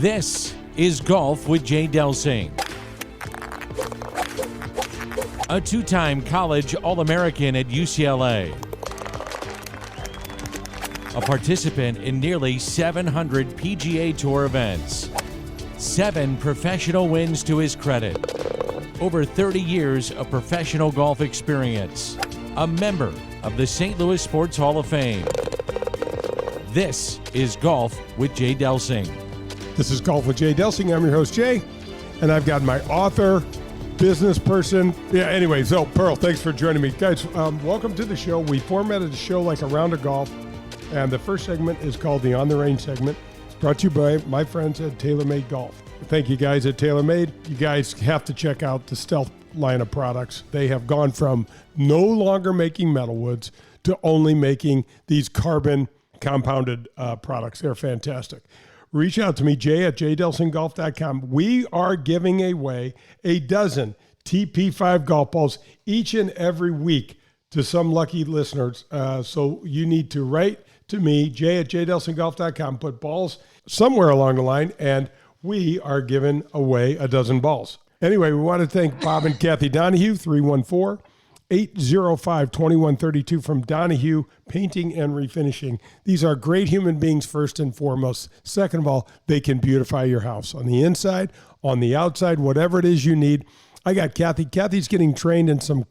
This is Golf with Jay Delsing. A two-time college All-American at UCLA. A participant in nearly 700 PGA Tour events. 7 professional wins to his credit. Over 30 years of professional golf experience. A member of the St. Louis Sports Hall of Fame. This is Golf with Jay Delsing. This is Golf with Jay Delsing. I'm your host, Jay, and I've got my author, business person. Anyway, so Pearl, thanks for joining me. Guys, welcome to the show. We formatted the show like a round of golf, and the first segment is called the On the Range segment. It's brought to you by my friends at TaylorMade Golf. Thank you guys at TaylorMade. You guys have to check out the Stealth line of products. They have gone from no longer making metal woods to only making these carbon compounded products. They're fantastic. Reach out to me, Jay at jdelsinggolf.com. We are giving away a dozen TP5 golf balls each and every week to some lucky listeners. So you need to write to me, Jay at jdelsinggolf.com, put balls somewhere along the line, and we are giving away a dozen balls. Anyway, we want to thank Bob and Kathy Donahue, 314-805-2132 from Donahue Painting and Refinishing. These are great human beings first and foremost. Second of all, they can beautify your house on the inside, on the outside, whatever it is you need. I got Kathy. Kathy's getting trained in some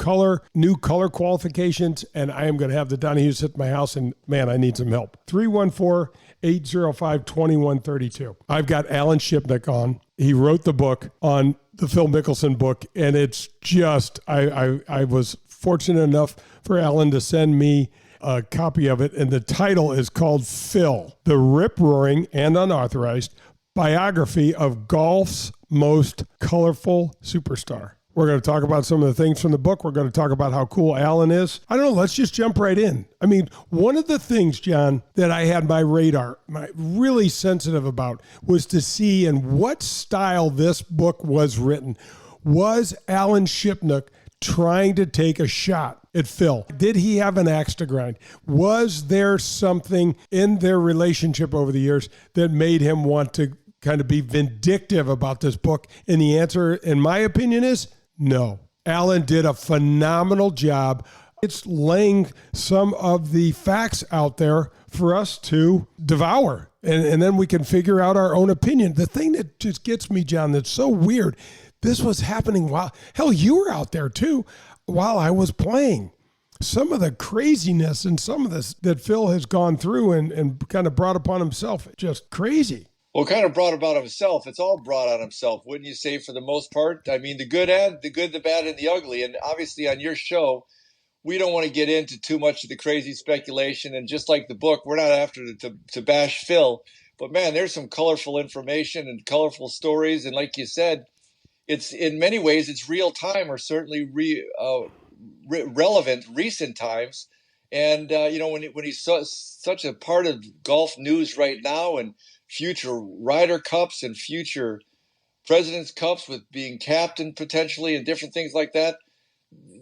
new color qualifications, and I am going to have the Donahues hit my house, and man, I need some help. 314-805-2132. I've got Alan Shipnuck on. He wrote the book on the Phil Mickelson book, and it's just, I was fortunate enough for Alan to send me a copy of it, and the title is called Phil, the Rip-Roaring and Unauthorized Biography of Golf's Most Colorful Superstar. We're going to talk about some of the things from the book. We're going to talk about how cool Alan is. I don't know, let's just jump right in. I mean, one of the things, John, that I had my radar, really sensitive about, was to see in what style this book was written. Was Alan Shipnuck trying to take a shot at Phil? Did he have an axe to grind? Was there something in their relationship over the years that made him want to kind of be vindictive about this book? And the answer, in my opinion, is no. Alan did a phenomenal job. It's laying some of the facts out there for us to devour, and then we can figure out our own opinion. The thing that just gets me, John, that's so weird, this was happening while, hell, you were out there too, while I was playing. Some of the craziness and some of this that Phil has gone through and kind of brought upon himself, just crazy. Well, kind of brought about himself. It's all brought on himself, wouldn't you say, for the most part? I mean, the good, the bad, and the ugly. And obviously on your show, we don't want to get into too much of the crazy speculation. And just like the book, we're not after to bash Phil. But, man, there's some colorful information and colorful stories. And like you said, it's in many ways, it's real time, or certainly relevant recent times. And, when he's such a part of golf news right now, and future Ryder Cups and future President's Cups with being captain potentially and different things like that,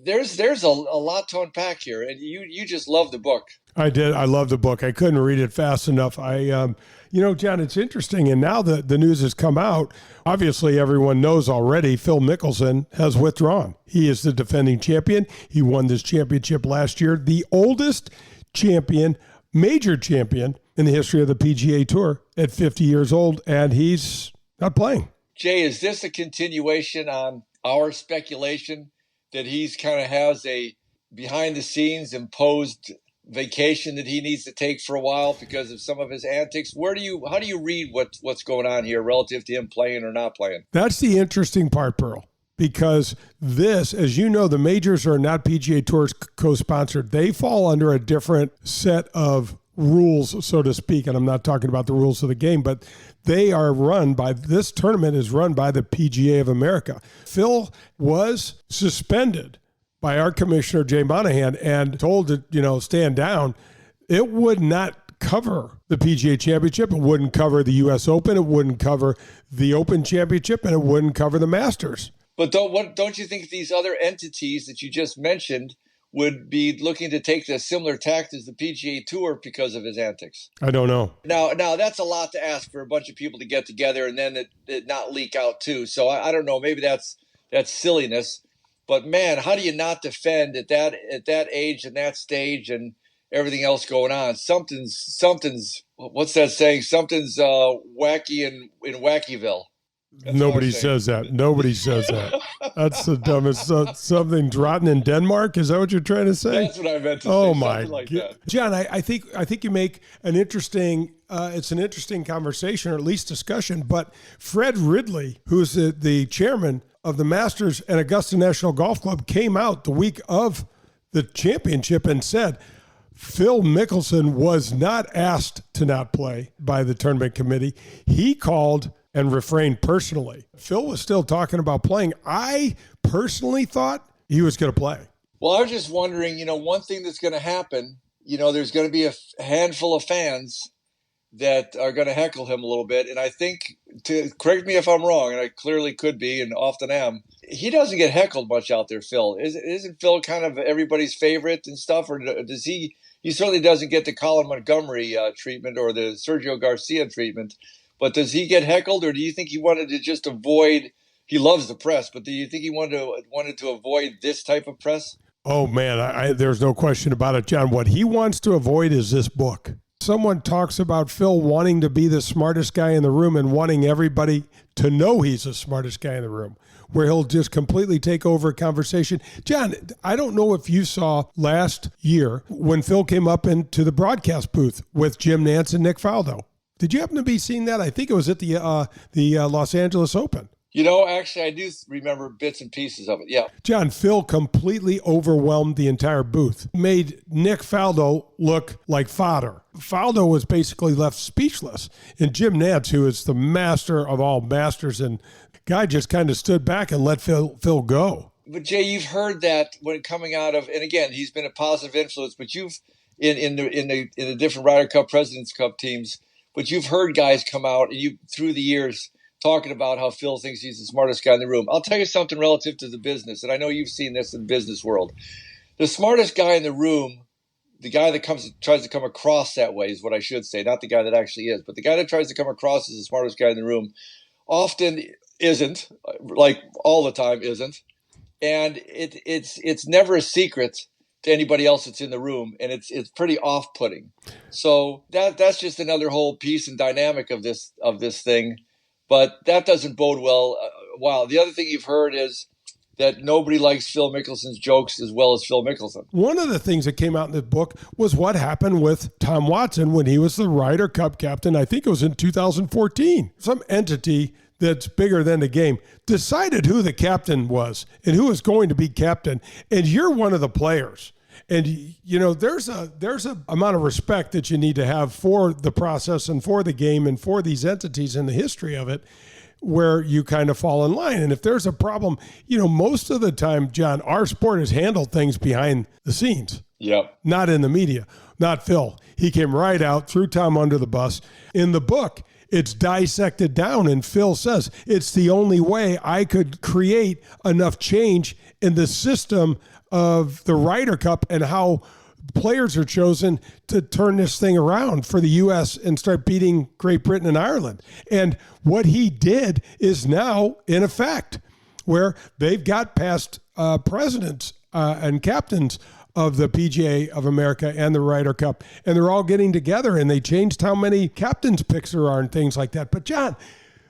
there's a lot to unpack here. And you just love the book. I did. I love the book. I couldn't read it fast enough. John, it's interesting. And now the news has come out. Obviously, everyone knows already Phil Mickelson has withdrawn. He is the defending champion. He won this championship last year, the oldest champion, major champion in the history of the PGA Tour at 50 years old, and he's not playing. Jay, is this a continuation on our speculation that he's kind of has a behind-the-scenes imposed vacation that he needs to take for a while because of some of his antics? How do you read what's going on here relative to him playing or not playing? That's the interesting part, Pearl, because this, as you know, the majors are not PGA Tour's co-sponsored. They fall under a different set of rules, so to speak, and I'm not talking about the rules of the game, but they are this tournament is run by the PGA of America. Phil was suspended by our commissioner, Jay Moynihan, and told to, stand down. It would not cover the PGA Championship. It wouldn't cover the U.S. Open. It wouldn't cover the Open Championship, and it wouldn't cover the Masters. But don't you think these other entities that you just mentioned would be looking to take the similar tact as the PGA Tour because of his antics? I don't know. Now that's a lot to ask for a bunch of people to get together and then it not leak out too. So I don't know. Maybe that's silliness. But man, how do you not defend at that age and that stage and everything else going on? Something's what's that saying? Something's wacky in Wackyville. Nobody says that. Nobody says that. That's the dumbest. Something rotten in Denmark? Is that what you're trying to say? That's what I meant to say. Oh my like God. John, I think you make an interesting. It's an interesting conversation, or at least discussion. But Fred Ridley, who's the chairman of the Masters and Augusta National Golf Club, came out the week of the championship and said Phil Mickelson was not asked to not play by the tournament committee. He called and refrained personally. Phil was still talking about playing. I personally thought he was going to play. Well, I was just wondering, one thing that's going to happen, there's going to be a handful of fans that are going to heckle him a little bit. And I think, to correct me if I'm wrong, and I clearly could be and often am, he doesn't get heckled much out there, Phil. Isn't Phil kind of everybody's favorite and stuff? Or does he certainly doesn't get the Colin Montgomery treatment or the Sergio Garcia treatment. But does he get heckled, or do you think he wanted to just avoid? He loves the press, but do you think he wanted to avoid this type of press? Oh man, there's no question about it, John. What he wants to avoid is this book. Someone talks about Phil wanting to be the smartest guy in the room and wanting everybody to know he's the smartest guy in the room, where he'll just completely take over a conversation. John, I don't know if you saw last year when Phil came up into the broadcast booth with Jim Nantz and Nick Faldo. Did you happen to be seeing that? I think it was at the Los Angeles Open. Actually, I do remember bits and pieces of it, yeah. John, Phil completely overwhelmed the entire booth, made Nick Faldo look like fodder. Faldo was basically left speechless. And Jim Nantz, who is the master of all masters, and guy just kind of stood back and let Phil go. But Jay, you've heard that when coming out of, and again, he's been a positive influence, but you've, in the different Ryder Cup, President's Cup teams, but you've heard guys come out and you through the years talking about how Phil thinks he's the smartest guy in the room. I'll tell you something relative to the business, and I know you've seen this in the business world. The smartest guy in the room, the guy that tries to come across that way is what I should say, not the guy that actually is, but the guy that tries to come across as the smartest guy in the room often isn't, like all the time isn't, and it's never a secret to anybody else that's in the room, and it's pretty off-putting. So that's just another whole piece and dynamic of this thing, but that doesn't bode well. Wow. The other thing you've heard is that nobody likes Phil Mickelson's jokes as well as Phil Mickelson. One of the things that came out in the book was what happened with Tom Watson when he was the Ryder Cup captain. I think it was in 2014. Some entity that's bigger than the game decided who the captain was and who was going to be captain. And you're one of the players. And, there's a amount of respect that you need to have for the process and for the game and for these entities and the history of it, where you kind of fall in line. And if there's a problem, most of the time, John, our sport has handled things behind the scenes. Yep. Not in the media. Not Phil. He came right out, threw Tom under the bus. In the book, it's dissected down, and Phil says, it's the only way I could create enough change in the system of the Ryder Cup and how players are chosen to turn this thing around for the U.S. and start beating Great Britain and Ireland. And what he did is now in effect, where they've got past presidents and captains of the PGA of America and the Ryder Cup, and they're all getting together, and they changed how many captains picks there are and things like that. But John,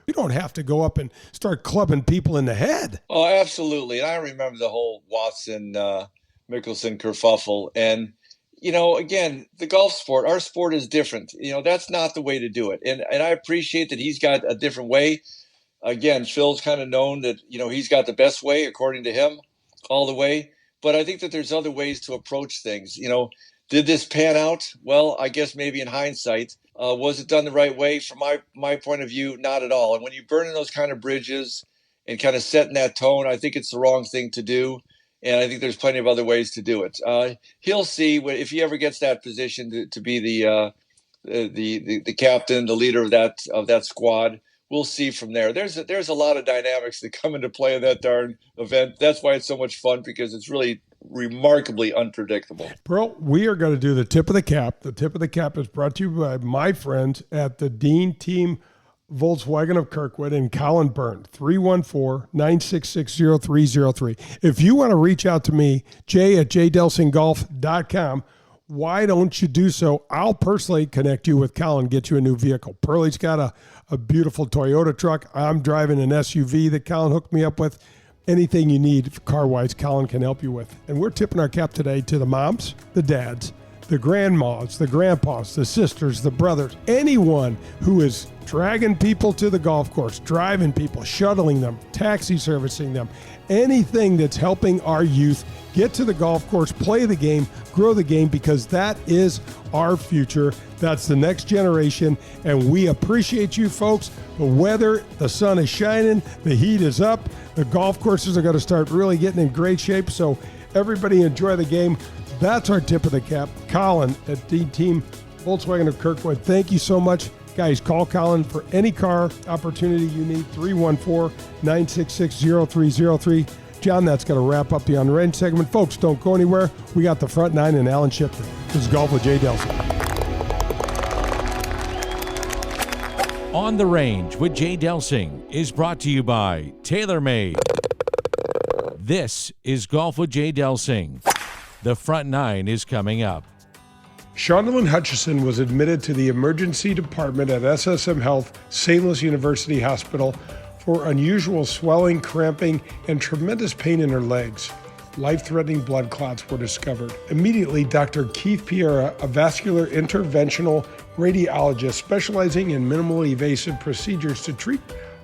we don't have to go up and start clubbing people in the head. Oh, absolutely. And I remember the whole Watson, Mickelson kerfuffle. And, again, the golf sport, our sport is different. That's not the way to do it. And I appreciate that he's got a different way. Again, Phil's kind of known that, he's got the best way, according to him, all the way. But I think that there's other ways to approach things. Did this pan out? Well, I guess maybe in hindsight. Was it done the right way? From my point of view, not at all. And when you burn in those kind of bridges and kind of setting that tone, I think it's the wrong thing to do. And I think there's plenty of other ways to do it. He'll see if he ever gets that position to be the captain, the leader of that squad. We'll see from there. There's a lot of dynamics that come into play in that darn event. That's why it's so much fun, because it's really remarkably unpredictable. Pearl, we are going to do the tip of the cap. The tip of the cap is brought to you by my friends at the Dean Team Volkswagen of Kirkwood and Colin Byrne, 314-966-0303. If you want to reach out to me, Jay at jdelsinggolf.com, why don't you do so? I'll personally connect you with Colin, get you a new vehicle. Pearlie's got a beautiful Toyota truck. I'm driving an SUV that Colin hooked me up with. Anything you need car-wise, Colin can help you with. And we're tipping our cap today to the moms, the dads, the grandmas, the grandpas, the sisters, the brothers, anyone who is dragging people to the golf course, driving people, shuttling them, taxi servicing them, anything that's helping our youth get to the golf course, play the game, grow the game, because that is our future. That's the next generation, and we appreciate you folks. The weather, the sun is shining, the heat is up, the golf courses are going to start really getting in great shape, so everybody enjoy the game. That's our tip of the cap. Colin at the Team Volkswagen of Kirkwood, thank you so much. Guys, call Colin for any car opportunity you need, 314-966-0303. John, that's going to wrap up the On the Range segment. Folks, don't go anywhere. We got the front nine and Alan Shipnuck. This is Golf with Jay Delsing. On the Range with Jay Delsing is brought to you by TaylorMade. This is Golf with Jay Delsing. The front nine is coming up. Shondalyn Hutchison was admitted to the emergency department at SSM Health St. Louis University Hospital for unusual swelling, cramping, and tremendous pain in her legs. Life-threatening blood clots were discovered. Immediately, Dr. Keith Piera, a vascular interventional radiologist specializing in minimally invasive procedures to treat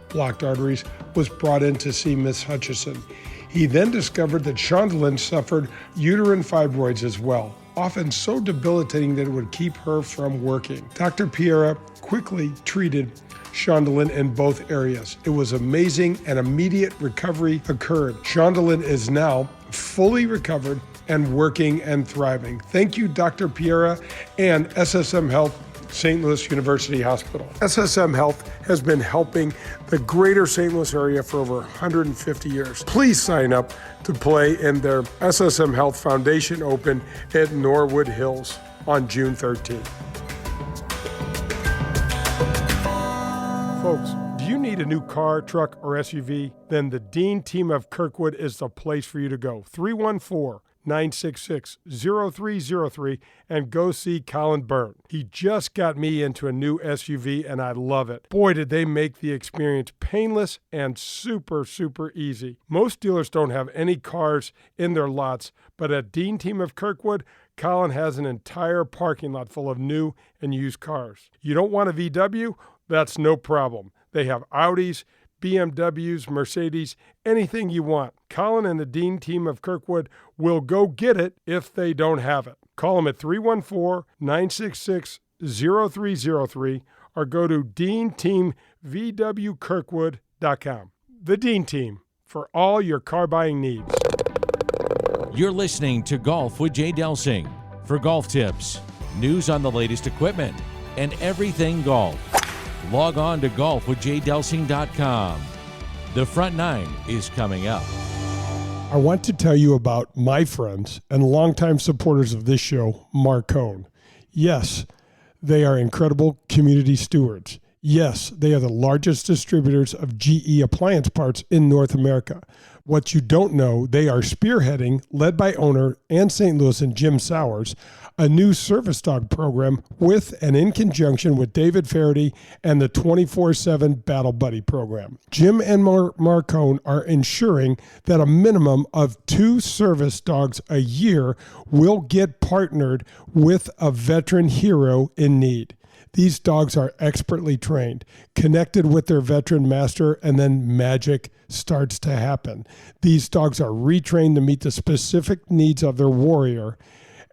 blocked arteries, was brought in to see Miss Hutchison. He then discovered that Shondalyn suffered uterine fibroids as well, often so debilitating that it would keep her from working. Dr. Piera quickly treated Shondalyn in both areas. It was amazing, and immediate recovery occurred. Shondalyn is now fully recovered and working and thriving. Thank you, Dr. Piera and SSM Health St. Louis University Hospital. SSM Health has been helping the greater St. Louis area for over 150 years. Please sign up to play in their SSM Health Foundation Open at Norwood Hills on June 13th. Folks, do you need a new car, truck, or SUV? Then the Dean Team of Kirkwood is the place for you to go. 314-966-0303 and go see Colin Byrne. He just got me into a new SUV and I love it. Boy, did they make the experience painless and super, super easy. Most dealers don't have any cars in their lots, but at Dean Team of Kirkwood, Colin has an entire parking lot full of new and used cars. You don't want a VW? That's no problem. They have Audis, BMWs, Mercedes, anything you want. Colin and the Dean Team of Kirkwood will go get it if they don't have it. Call them at 314-966-0303 or go to DeanTeamVWKirkwood.com. The Dean Team, for all your car buying needs. You're listening to Golf with Jay Delsing. For golf tips, news on the latest equipment, and everything golf, log on to golfwithjaydelsing.com. The front nine is coming up. I want to tell you about my friends and longtime supporters of this show, Marcone. Yes, they are incredible community stewards. Yes, they are the largest distributors of GE appliance parts in North America. What you don't know, they are spearheading, led by owner and St. Louis and Jim Sowers, a new service dog program with and in conjunction with David Faraday and the 24/7 Battle Buddy program. Jim and Marcone are ensuring that a minimum of 2 service dogs a year will get partnered with a veteran hero in need. These dogs are expertly trained, connected with their veteran master, and then magic starts to happen. These dogs are retrained to meet the specific needs of their warrior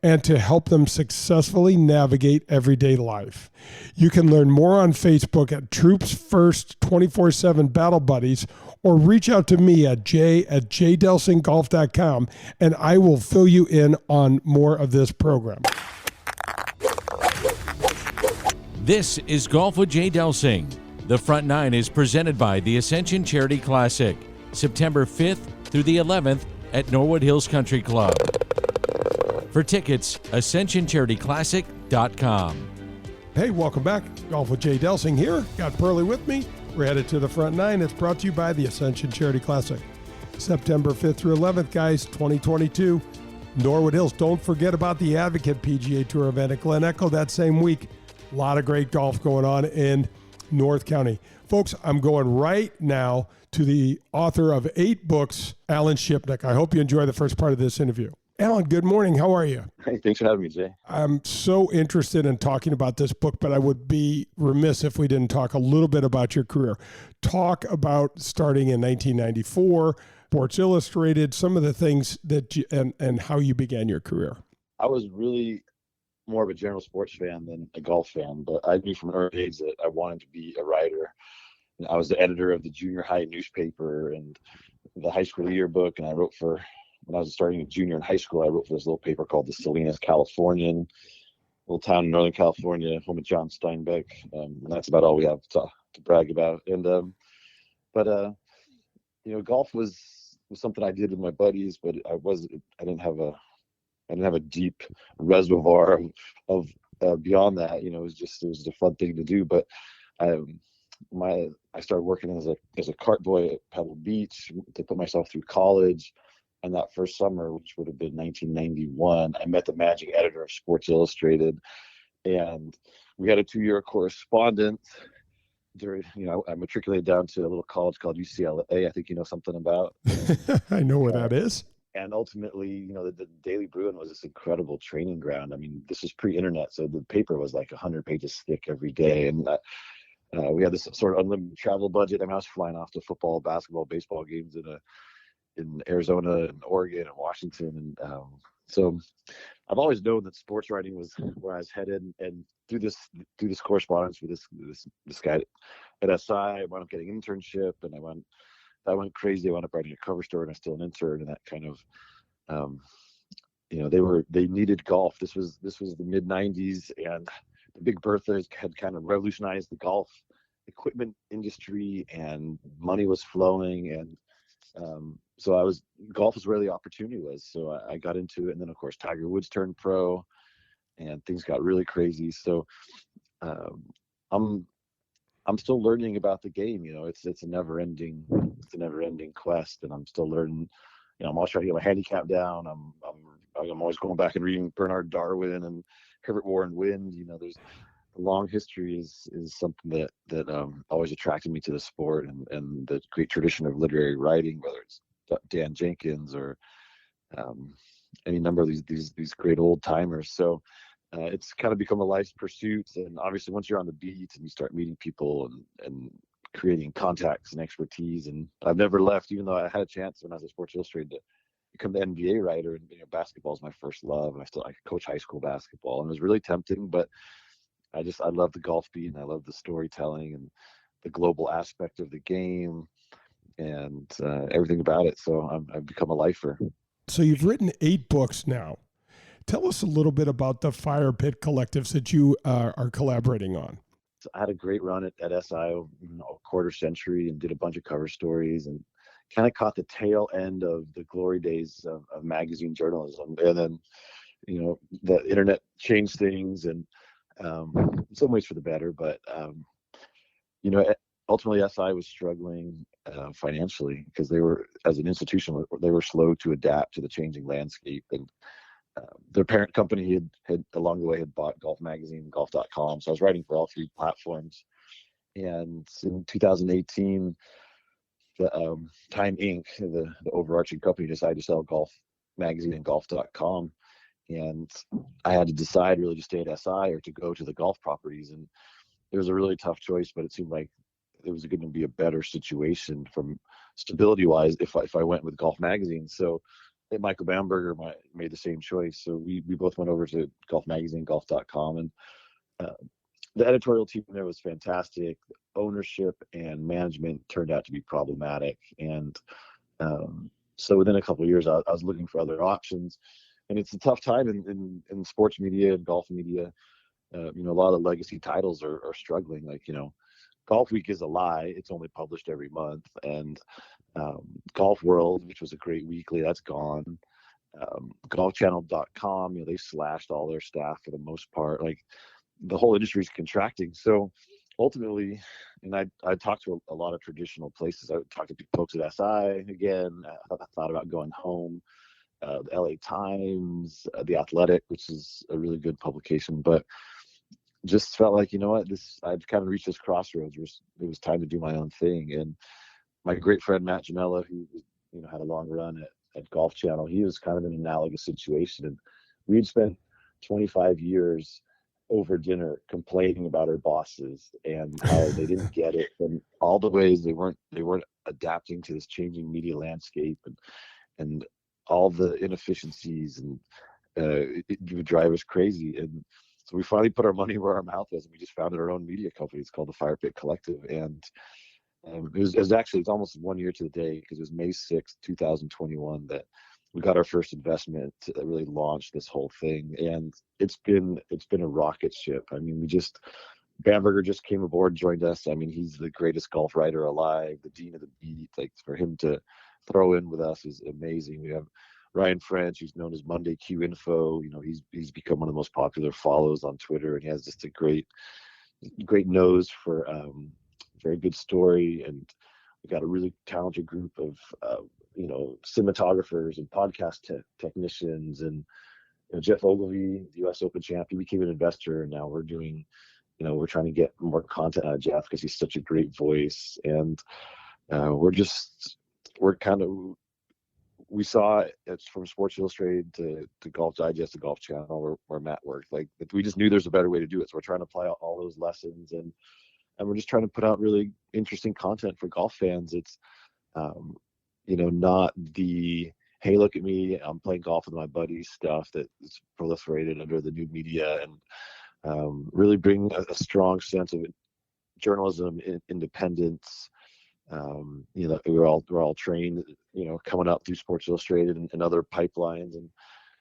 and to help them successfully navigate everyday life. You can learn more on Facebook at Troops First 24/7 Battle Buddies, or reach out to me at jay@jdelsinggolf.com, and I will fill you in on more of this program. This is Golf with Jay Delsing. The front nine is presented by the Ascension Charity Classic, September 5th through the 11th at Norwood Hills Country Club. For tickets, ascensioncharityclassic.com. Hey, welcome back. Golf with Jay Delsing here. Got Pearlie with me. We're headed to the front nine. It's brought to you by the Ascension Charity Classic. September 5th through 11th, guys, 2022. Norwood Hills. Don't forget about the Advocate PGA Tour event at Glen Echo that same week. A lot of great golf going on in North County. Folks, I'm going right now to the author of 8 books, Alan Shipnuck. I hope you enjoy the first part of this interview. Alan, good morning. How are you? Hey, thanks for having me, Jay. I'm so interested in talking about this book, but I would be remiss if we didn't talk a little bit about your career. Talk about starting in 1994, Sports Illustrated, some of the things that you, and how you began your career. I was really more of a general sports fan than a golf fan, but I knew from an early age that I wanted to be a writer. And I was the editor of the junior high newspaper and the high school yearbook, and I wrote for, when I was starting a junior in high school, I wrote for this little paper called the Salinas Californian, little town in Northern California, home of John Steinbeck. And that's about all we have to brag about. And, golf was something I did with my buddies, but I didn't have a deep reservoir of beyond that. It was just a fun thing to do. But I started working as a cart boy at Pebble Beach to put myself through college. And that first summer, which would have been 1991, I met the managing editor of Sports Illustrated, and we had a 2-year correspondence. I matriculated down to a little college called UCLA. I think you know something about. I know where that is. And ultimately, the Daily Bruin was this incredible training ground. I mean, this was pre-internet, so the paper was like 100 pages thick every day, and we had this sort of unlimited travel budget. I mean, I was flying off to football, basketball, baseball games in Arizona and Oregon and Washington. And so I've always known that sports writing was where I was headed. And through this correspondence with this guy at SI, I wound up getting an internship, and I went crazy. I wound up writing a cover story, and I'm still an intern. And that kind of, they needed golf. This was the mid '90s, and the Big Bertha had kind of revolutionized the golf equipment industry, and money was flowing. And so golf was where the opportunity was. So I got into it. And then of course, Tiger Woods turned pro and things got really crazy. So, I'm still learning about the game. It's a never ending quest, and I'm still learning. I'm always trying to get my handicap down. I'm always going back and reading Bernard Darwin and Herbert Warren Wind. There's a long history is something that always attracted me to the sport, and the great tradition of literary writing, whether it's Dan Jenkins or any number of these great old timers. So it's kind of become a life's pursuit. And obviously once you're on the beat and you start meeting people and creating contacts and expertise, and I've never left, even though I had a chance when I was at Sports Illustrated to become the NBA writer, and basketball is my first love, and I coach high school basketball, and it was really tempting, but I love the golf beat, and I love the storytelling and the global aspect of the game and everything about it. So I've become a lifer. So you've written 8 books now. Tell us a little bit about the Fire Pit collectives that you are collaborating on. So I had a great run at SI over a quarter century, and did a bunch of cover stories, and kind of caught the tail end of the glory days of magazine journalism. And then, the internet changed things, and in some ways for the better, but ultimately SI was struggling financially because they were, as an institution, they were slow to adapt to the changing landscape. And their parent company had along the way had bought Golf Magazine, golf.com. So I was writing for all 3 platforms. And in 2018, the Time Inc., the overarching company, decided to sell Golf Magazine and golf.com. And I had to decide really to stay at SI or to go to the golf properties. And it was a really tough choice, but it seemed like it was going to be a better situation from stability wise if I went with Golf Magazine. So Michael Bamberger made the same choice. So we both went over to Golf Magazine, golf.com, and the editorial team there was fantastic. Ownership and management turned out to be problematic. And so within a couple of years, I was looking for other options. And it's a tough time in sports media and golf media. A lot of legacy titles are struggling. Like, Golf Week is a lie. It's only published every month. And Golf World, which was a great weekly, that's gone. golfchannel.com, they slashed all their staff for the most part. Like, the whole industry is contracting. So ultimately, and I talked to a lot of traditional places. I would talk to folks at SI again. I thought about going home. The LA Times, The Athletic, which is a really good publication, but just felt like, I'd kind of reached this crossroads where it was time to do my own thing. And my great friend Matt Jamella, who had a long run at Golf Channel, he was kind of in an analogous situation, and we'd spent 25 years over dinner complaining about our bosses and how they didn't get it, and all the ways they weren't adapting to this changing media landscape, and all the inefficiencies, and it would drive us crazy. And so we finally put our money where our mouth was, and we just founded our own media company. It's called the Fire Pit Collective, and it's almost 1 year to the day, because it was May 6th, 2021 that we got our first investment to really launch this whole thing. And it's been a rocket ship. I mean, Bamberger just came aboard, joined us. I mean, he's the greatest golf writer alive, the dean of the beat. Like, for him to throw in with us is amazing. We have Ryan French, who's known as Monday Q Info. He's become one of the most popular follows on Twitter, and he has just a great nose for very good story. And we got a really talented group of cinematographers and podcast technicians, and Jeff Ogilvy, the U.S. Open champ, he became an investor, and now we're doing, we're trying to get more content out of Jeff because he's such a great voice. And we saw it's from Sports Illustrated to Golf Digest to Golf Channel where Matt worked. Like, we just knew there's a better way to do it. So we're trying to apply all those lessons, and we're just trying to put out really interesting content for golf fans. It's, not the, hey, look at me, I'm playing golf with my buddies stuff that is proliferated under the new media, and really bring a strong sense of journalism, independence. We're all trained, coming up through Sports Illustrated and other pipelines. And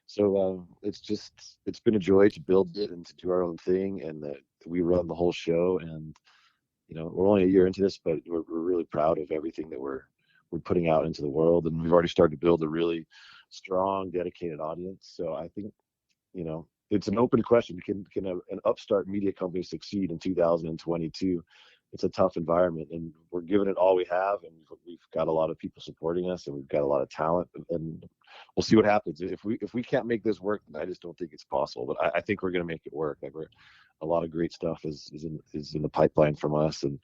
so it's been a joy to build it and to do our own thing, and that we run the whole show. And, we're only a year into this, but we're really proud of everything that we're putting out into the world. And we've already started to build a really strong, dedicated audience. So I think, it's an open question. Can an upstart media company succeed in 2022? It's a tough environment, and we're giving it all we have, and we've got a lot of people supporting us, and we've got a lot of talent, and we'll see what happens. If we can't make this work, then I just don't think it's possible. But I think we're going to make it work. Like, a lot of great stuff is in the pipeline from us, and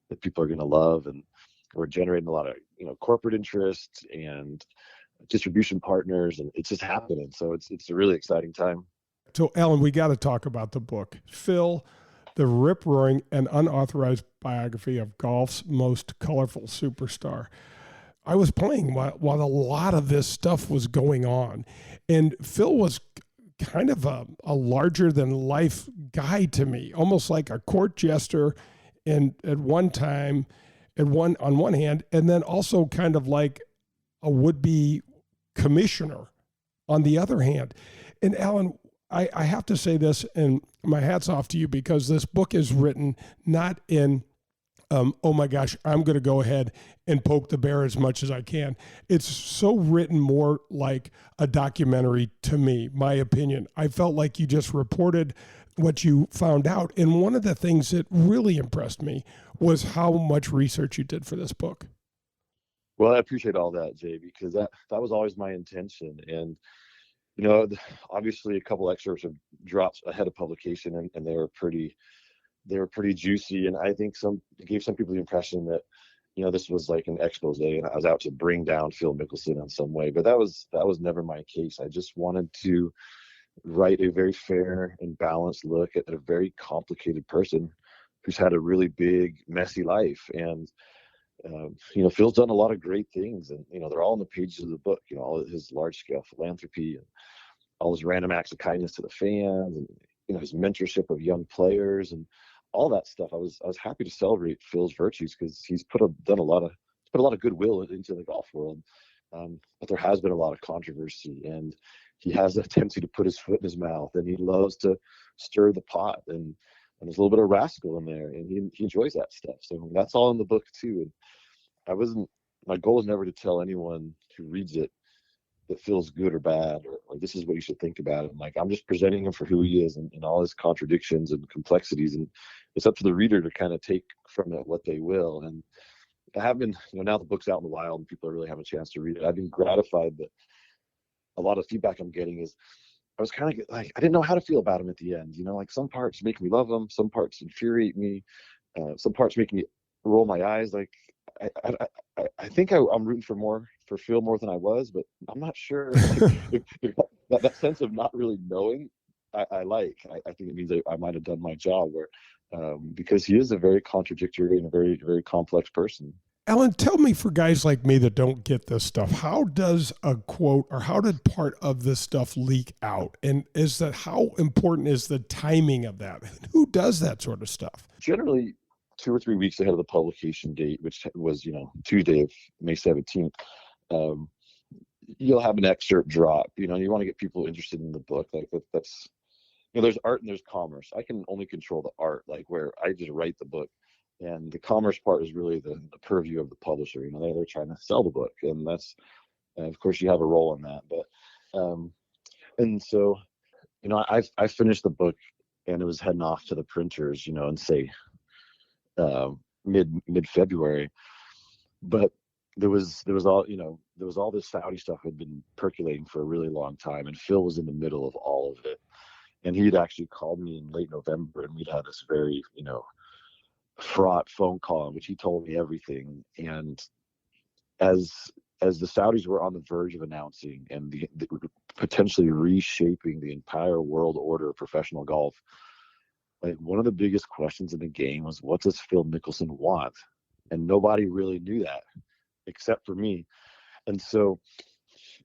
that people are going to love, and we're generating a lot of corporate interest and distribution partners, and it's just happening. So it's a really exciting time. So, Alan, we got to talk about the book, Phil, the rip-roaring and unauthorized biography of golf's most colorful superstar. I was playing while a lot of this stuff was going on, and Phil was kind of a larger-than-life guy to me, almost like a court jester, and at one time, on one hand, and then also kind of like a would-be commissioner on the other hand. And Alan, I have to say this, and my hat's off to you, because this book is written not in, oh my gosh, I'm going to go ahead and poke the bear as much as I can. It's so written more like a documentary to me, my opinion. I felt like you just reported what you found out. And one of the things that really impressed me was how much research you did for this book. Well, I appreciate all that, Jay, because that was always my intention. And obviously a couple excerpts have dropped ahead of publication, and they were pretty juicy. And I think it gave some people the impression that, this was like an expose, and I was out to bring down Phil Mickelson in some way. But that was never my case. I just wanted to write a very fair and balanced look at a very complicated person who's had a really big, messy life. And Phil's done a lot of great things, and they're all in the pages of the book. All of his large-scale philanthropy, and all his random acts of kindness to the fans, and his mentorship of young players, and all that stuff. I was happy to celebrate Phil's virtues, because he's put a lot of goodwill into the golf world. But there has been a lot of controversy, and he has a tendency to put his foot in his mouth, and he loves to stir the pot, and there's a little bit of rascal in there, and he enjoys that stuff. So that's all in the book too. And my goal was never to tell anyone who reads it that feels good or bad, or this is what you should think about it. And like, I'm just presenting him for who he is and all his contradictions and complexities. And it's up to the reader to kind of take from it what they will. And I have been, now the book's out in the wild and people are really having a chance to read it. I've been gratified that a lot of feedback I'm getting is, I was kind of like, I didn't know how to feel about him at the end. Like some parts make me love him, some parts infuriate me, some parts make me roll my eyes. Like I think I'm rooting for Phil more than I was, but I'm not sure. If that sense of not really knowing, I think it means I might have done my job, because he is a very contradictory and a very, very complex person. Alan, tell me, for guys like me that don't get this stuff, how does a quote, or how did part of this stuff leak out? And how important is the timing of that? Who does that sort of stuff? Generally, 2 or 3 weeks ahead of the publication date, which was, Tuesday of May 17th, you'll have an excerpt drop. You want to get people interested in the book. Like that's, there's art and there's commerce. I can only control the art, like where I just write the book. And the commerce part is really the purview of the publisher. They're trying to sell the book, and that's, of course, you have a role in that. But, and so, I finished the book, and it was heading off to the printers, and say, mid February. But there was all this Saudi stuff had been percolating for a really long time, and Phil was in the middle of all of it. And he'd actually called me in late November, and we'd had this very, fraught phone call in which he told me everything. And as the Saudis were on the verge of announcing and the potentially reshaping the entire world order of professional golf, like one of the biggest questions in the game was, what does Phil Mickelson want? And nobody really knew that except for me. And so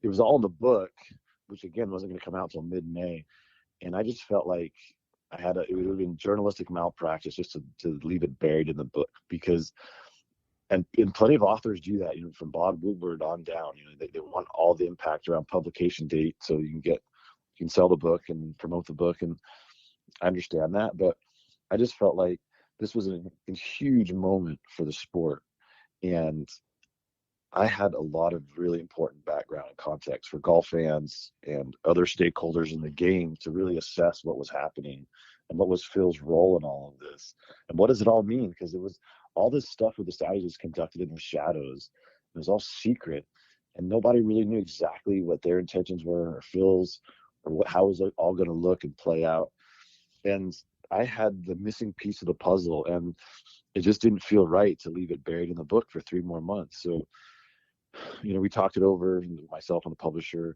it was all in the book, which again wasn't going to come out until mid-May. And I just felt like it would have been journalistic malpractice just to leave it buried in the book, because, and plenty of authors do that, from Bob Woodward on down, they want all the impact around publication date so you can sell the book and promote the book. And I understand that, but I just felt like this was a huge moment for the sport. And I had a lot of really important background and context for golf fans and other stakeholders in the game to really assess what was happening and what was Phil's role in all of this. And what does it all mean? Because it was all this stuff with the Saudis was conducted in the shadows. It was all secret, and nobody really knew exactly what their intentions were, or Phil's, or how it was all going to look and play out. And I had the missing piece of the puzzle, and it just didn't feel right to leave it buried in the book for 3 more months. So, we talked it over, myself and the publisher,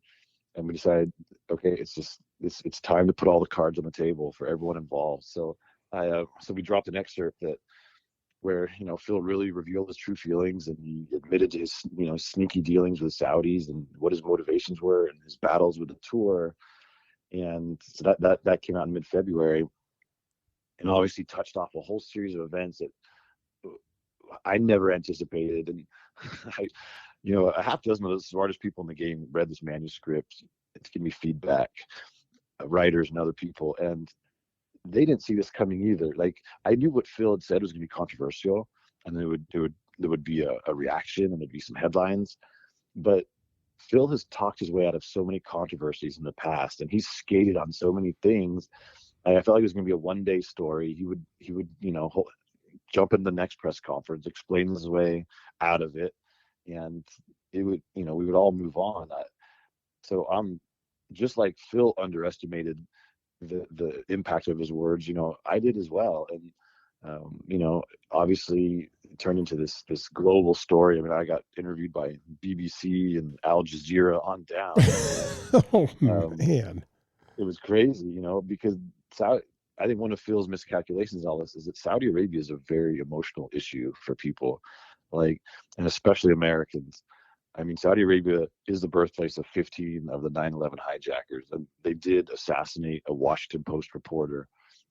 and we decided, okay, it's time to put all the cards on the table for everyone involved. So we dropped an excerpt where Phil really revealed his true feelings, and he admitted to his sneaky dealings with the Saudis and what his motivations were and his battles with the tour. And so that came out in mid-February, and obviously touched off a whole series of events that I never anticipated. And a half dozen of the smartest people in the game read this manuscript to give me feedback, writers and other people, and they didn't see this coming either. Like, I knew what Phil had said was going to be controversial, and there would be a reaction, and there'd be some headlines. But Phil has talked his way out of so many controversies in the past, and he's skated on so many things. I felt like it was going to be a one-day story. He would jump in the next press conference, explain his way out of it, and it would, we would all move on. So I'm just like Phil underestimated the impact of his words. I did as well, and obviously it turned into this global story. I mean, I got interviewed by BBC and Al Jazeera on down. Oh man, it was crazy, because I think one of Phil's miscalculations in all this is that Saudi Arabia is a very emotional issue for people, and especially Americans. I mean, Saudi Arabia is the birthplace of 15 of the 9/11 hijackers, and they did assassinate a Washington Post reporter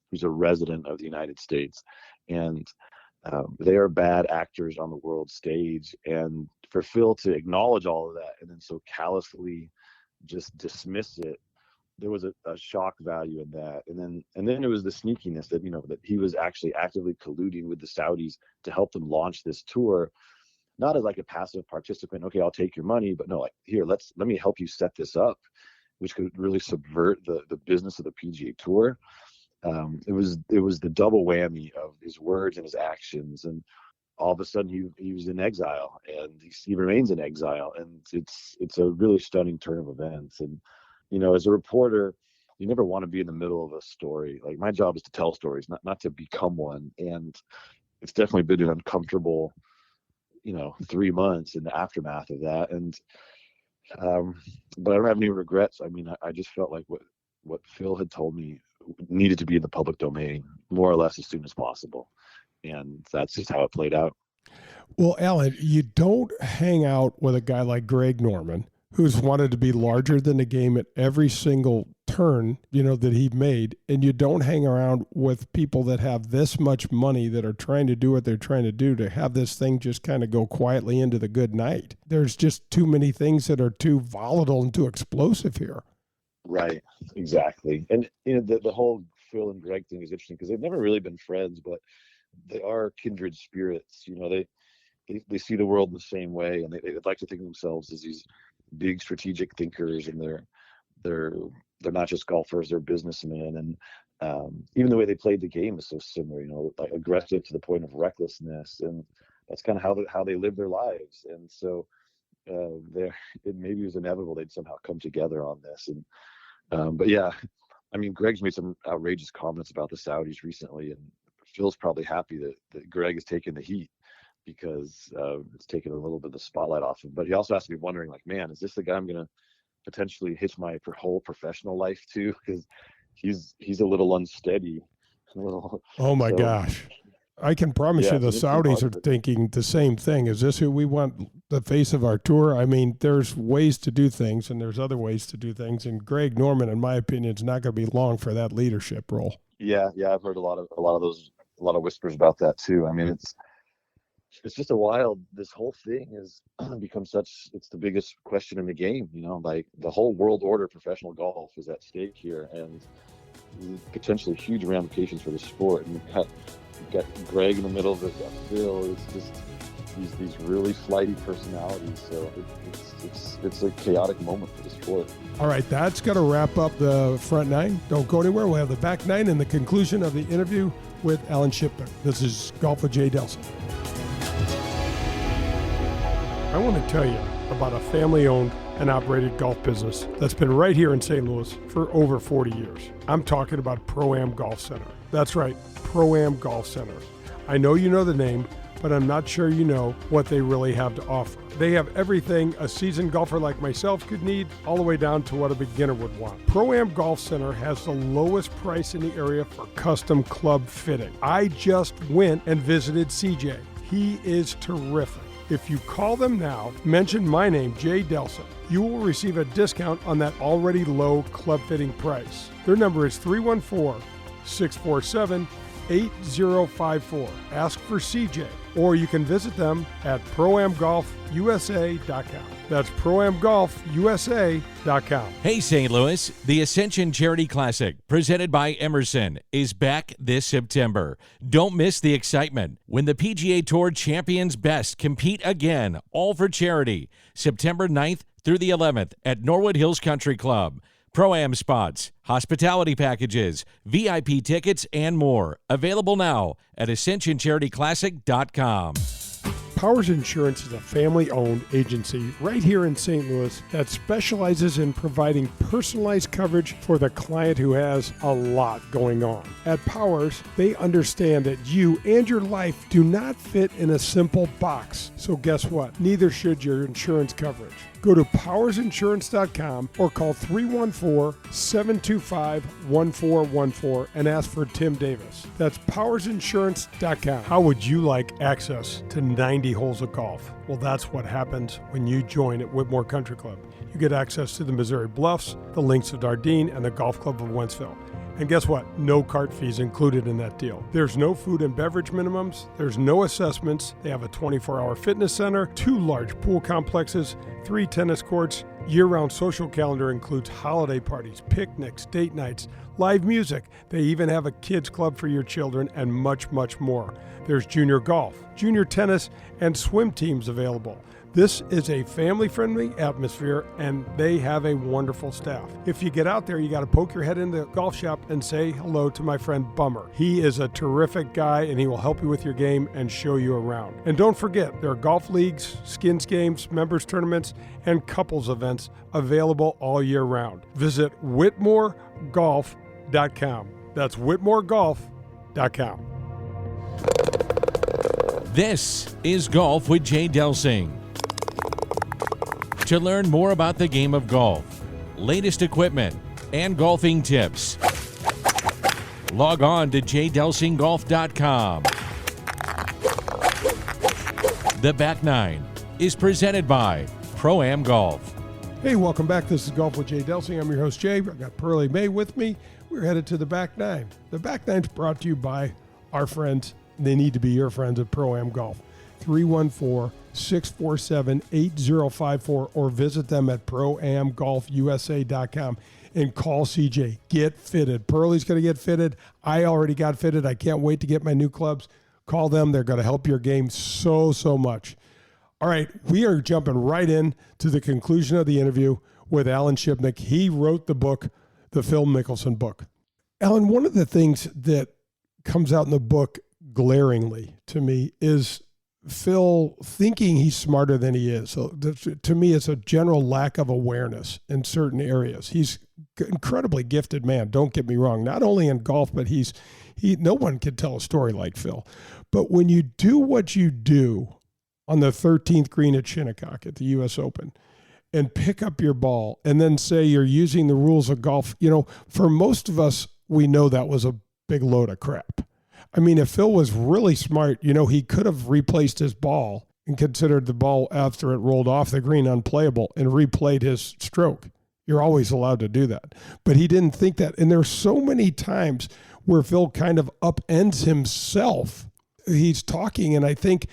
who's a resident of the United States. And they are bad actors on the world stage. And for Phil to acknowledge all of that and then so callously just dismiss it, there was a shock value in that. And then it was the sneakiness that, that he was actually actively colluding with the Saudis to help them launch this tour. not as like a passive participant. Okay, I'll take your money, but no, like, here, let me help you set this up, which could really subvert the business of the PGA Tour. It was the double whammy of his words and his actions, and all of a sudden he was in exile, and he remains in exile, and it's a really stunning turn of events. And as a reporter, you never want to be in the middle of a story. Like, my job is to tell stories, not to become one. And it's definitely been an uncomfortable 3 months in the aftermath of that. And but I don't have any regrets. I mean, I just felt like what Phil had told me needed to be in the public domain more or less as soon as possible. And that's just how it played out. Well, Alan, you don't hang out with a guy like Greg Norman, who's wanted to be larger than the game at every single turn, that he made. And you don't hang around with people that have this much money that are trying to do what they're trying to do to have this thing just kind of go quietly into the good night. There's just too many things that are too volatile and too explosive here. Right. Exactly. And, the whole Phil and Greg thing is interesting because they've never really been friends, but they are kindred spirits. They see the world the same way, and they like to think of themselves as these big strategic thinkers, and they're not just golfers, they're businessmen. And even the way they played the game is so similar, like aggressive to the point of recklessness, and that's kind of how they live their lives. And so it maybe was inevitable they'd somehow come together on this. And but yeah, I mean, Greg's made some outrageous comments about the Saudis recently, and Phil's probably happy that Greg has taken the heat, because it's taken a little bit of the spotlight off him. But he also has to be wondering, like, man, is this the guy I'm going to potentially hitch my whole professional life to? Because he's a little unsteady. Oh my gosh. I can promise you the Saudis are thinking the same thing. Is this who we want the face of our tour? I mean, there's ways to do things, and there's other ways to do things. And Greg Norman, in my opinion, is not going to be long for that leadership role. Yeah, I've heard a lot of whispers about that too. I mean, it's just a wild. This whole thing has become it's the biggest question in the game. Like, the whole world order of professional golf is at stake here, and potentially huge ramifications for the sport. And you've got Greg in the middle of it, got Phil. It's just these really flighty personalities. So it's a chaotic moment for the sport. All right, that's going to wrap up the front nine. Don't go anywhere. We'll have the back nine and the conclusion of the interview with Alan Shipnuck. This is Golf with Jay Delsing. I want to tell you about a family-owned and operated golf business that's been right here in St. Louis for over 40 years. I'm talking about Pro-Am Golf Center. That's right, Pro-Am Golf Center. I know you know the name, but I'm not sure you know what they really have to offer. They have everything a seasoned golfer like myself could need, all the way down to what a beginner would want. Pro-Am Golf Center has the lowest price in the area for custom club fitting. I just went and visited CJ. He is terrific. If you call them now, mention my name, Jay Delsing, you will receive a discount on that already low club fitting price. Their number is 314-647-8054. Ask for CJ, or you can visit them at proamgolfusa.com. That's proamgolfusa.com. Hey, St. Louis, the Ascension Charity Classic, presented by Emerson, is back this September. Don't miss the excitement when the PGA Tour champions best compete again, all for charity, September 9th through the 11th at Norwood Hills Country Club. Pro-Am spots, hospitality packages, VIP tickets, and more. Available now at AscensionCharityClassic.com. Powers Insurance is a family-owned agency right here in St. Louis that specializes in providing personalized coverage for the client who has a lot going on. At Powers, they understand that you and your life do not fit in a simple box. So guess what? Neither should your insurance coverage. Go to powersinsurance.com or call 314-725-1414 and ask for Tim Davis. That's powersinsurance.com. How would you like access to 90 holes of golf? Well, that's what happens when you join at Whitmore Country Club. You get access to the Missouri Bluffs, the Links of Dardenne, and the Golf Club of Wentzville. And guess what? No cart fees included in that deal. There's no food and beverage minimums. There's no assessments. They have a 24-hour fitness center, 2 large pool complexes, 3 tennis courts. Year-round social calendar includes holiday parties, picnics, date nights, live music. They even have a kids club for your children and much, much more. There's junior golf, junior tennis, and swim teams available. This is a family-friendly atmosphere, and they have a wonderful staff. If you get out there, you got to poke your head in the golf shop and say hello to my friend Bummer. He is a terrific guy, and he will help you with your game and show you around. And don't forget, there are golf leagues, skins games, members tournaments, and couples events available all year round. Visit WhitmoreGolf.com. That's WhitmoreGolf.com. This is Golf with Jay Delsing. To learn more about the game of golf, latest equipment, and golfing tips, log on to jdelsinggolf.com. The Back Nine is presented by Pro-Am Golf. Hey, welcome back. This is Golf with Jay Delsing. I'm your host, Jay. I've got Pearlie May with me. We're headed to the Back Nine. The Back Nine's brought to you by our friends. They need to be your friends at Pro-Am Golf. 314-647-8054 or visit them at proamgolfusa.com and call CJ. Get fitted. Pearlie's going to get fitted. I already got fitted. I can't wait to get my new clubs. Call them. They're going to help your game so much. All right, we are jumping right in to the conclusion of the interview with Alan Shipnuck. He wrote the book, the Phil Mickelson book. Alan, one of the things that comes out in the book glaringly to me is Phil thinking he's smarter than he is. So to me, it's a general lack of awareness in certain areas. He's an incredibly gifted man. Don't get me wrong. Not only in golf, but no one can tell a story like Phil. But when you do what you do on the 13th green at Shinnecock at the U.S. Open and pick up your ball and then say you're using the rules of golf, for most of us, we know that was a big load of crap. I mean, if Phil was really smart, he could have replaced his ball and considered the ball after it rolled off the green unplayable and replayed his stroke. You're always allowed to do that. But he didn't think that. And there's so many times where Phil kind of upends himself. He's talking, and I think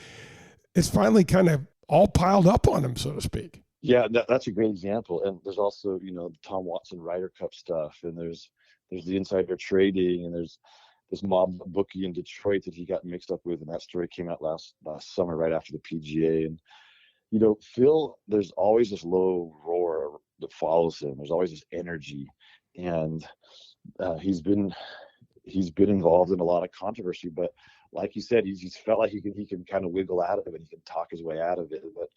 it's finally kind of all piled up on him, so to speak. Yeah, that's a great example. And there's also, the Tom Watson Ryder Cup stuff, and there's the insider trading, and there's this mob bookie in Detroit that he got mixed up with, and that story came out last summer right after the PGA. And Phil, there's always this low roar that follows him. There's always this energy, and he's been involved in a lot of controversy. But like you said, he's felt like he can kind of wiggle out of it. He can talk his way out of it. But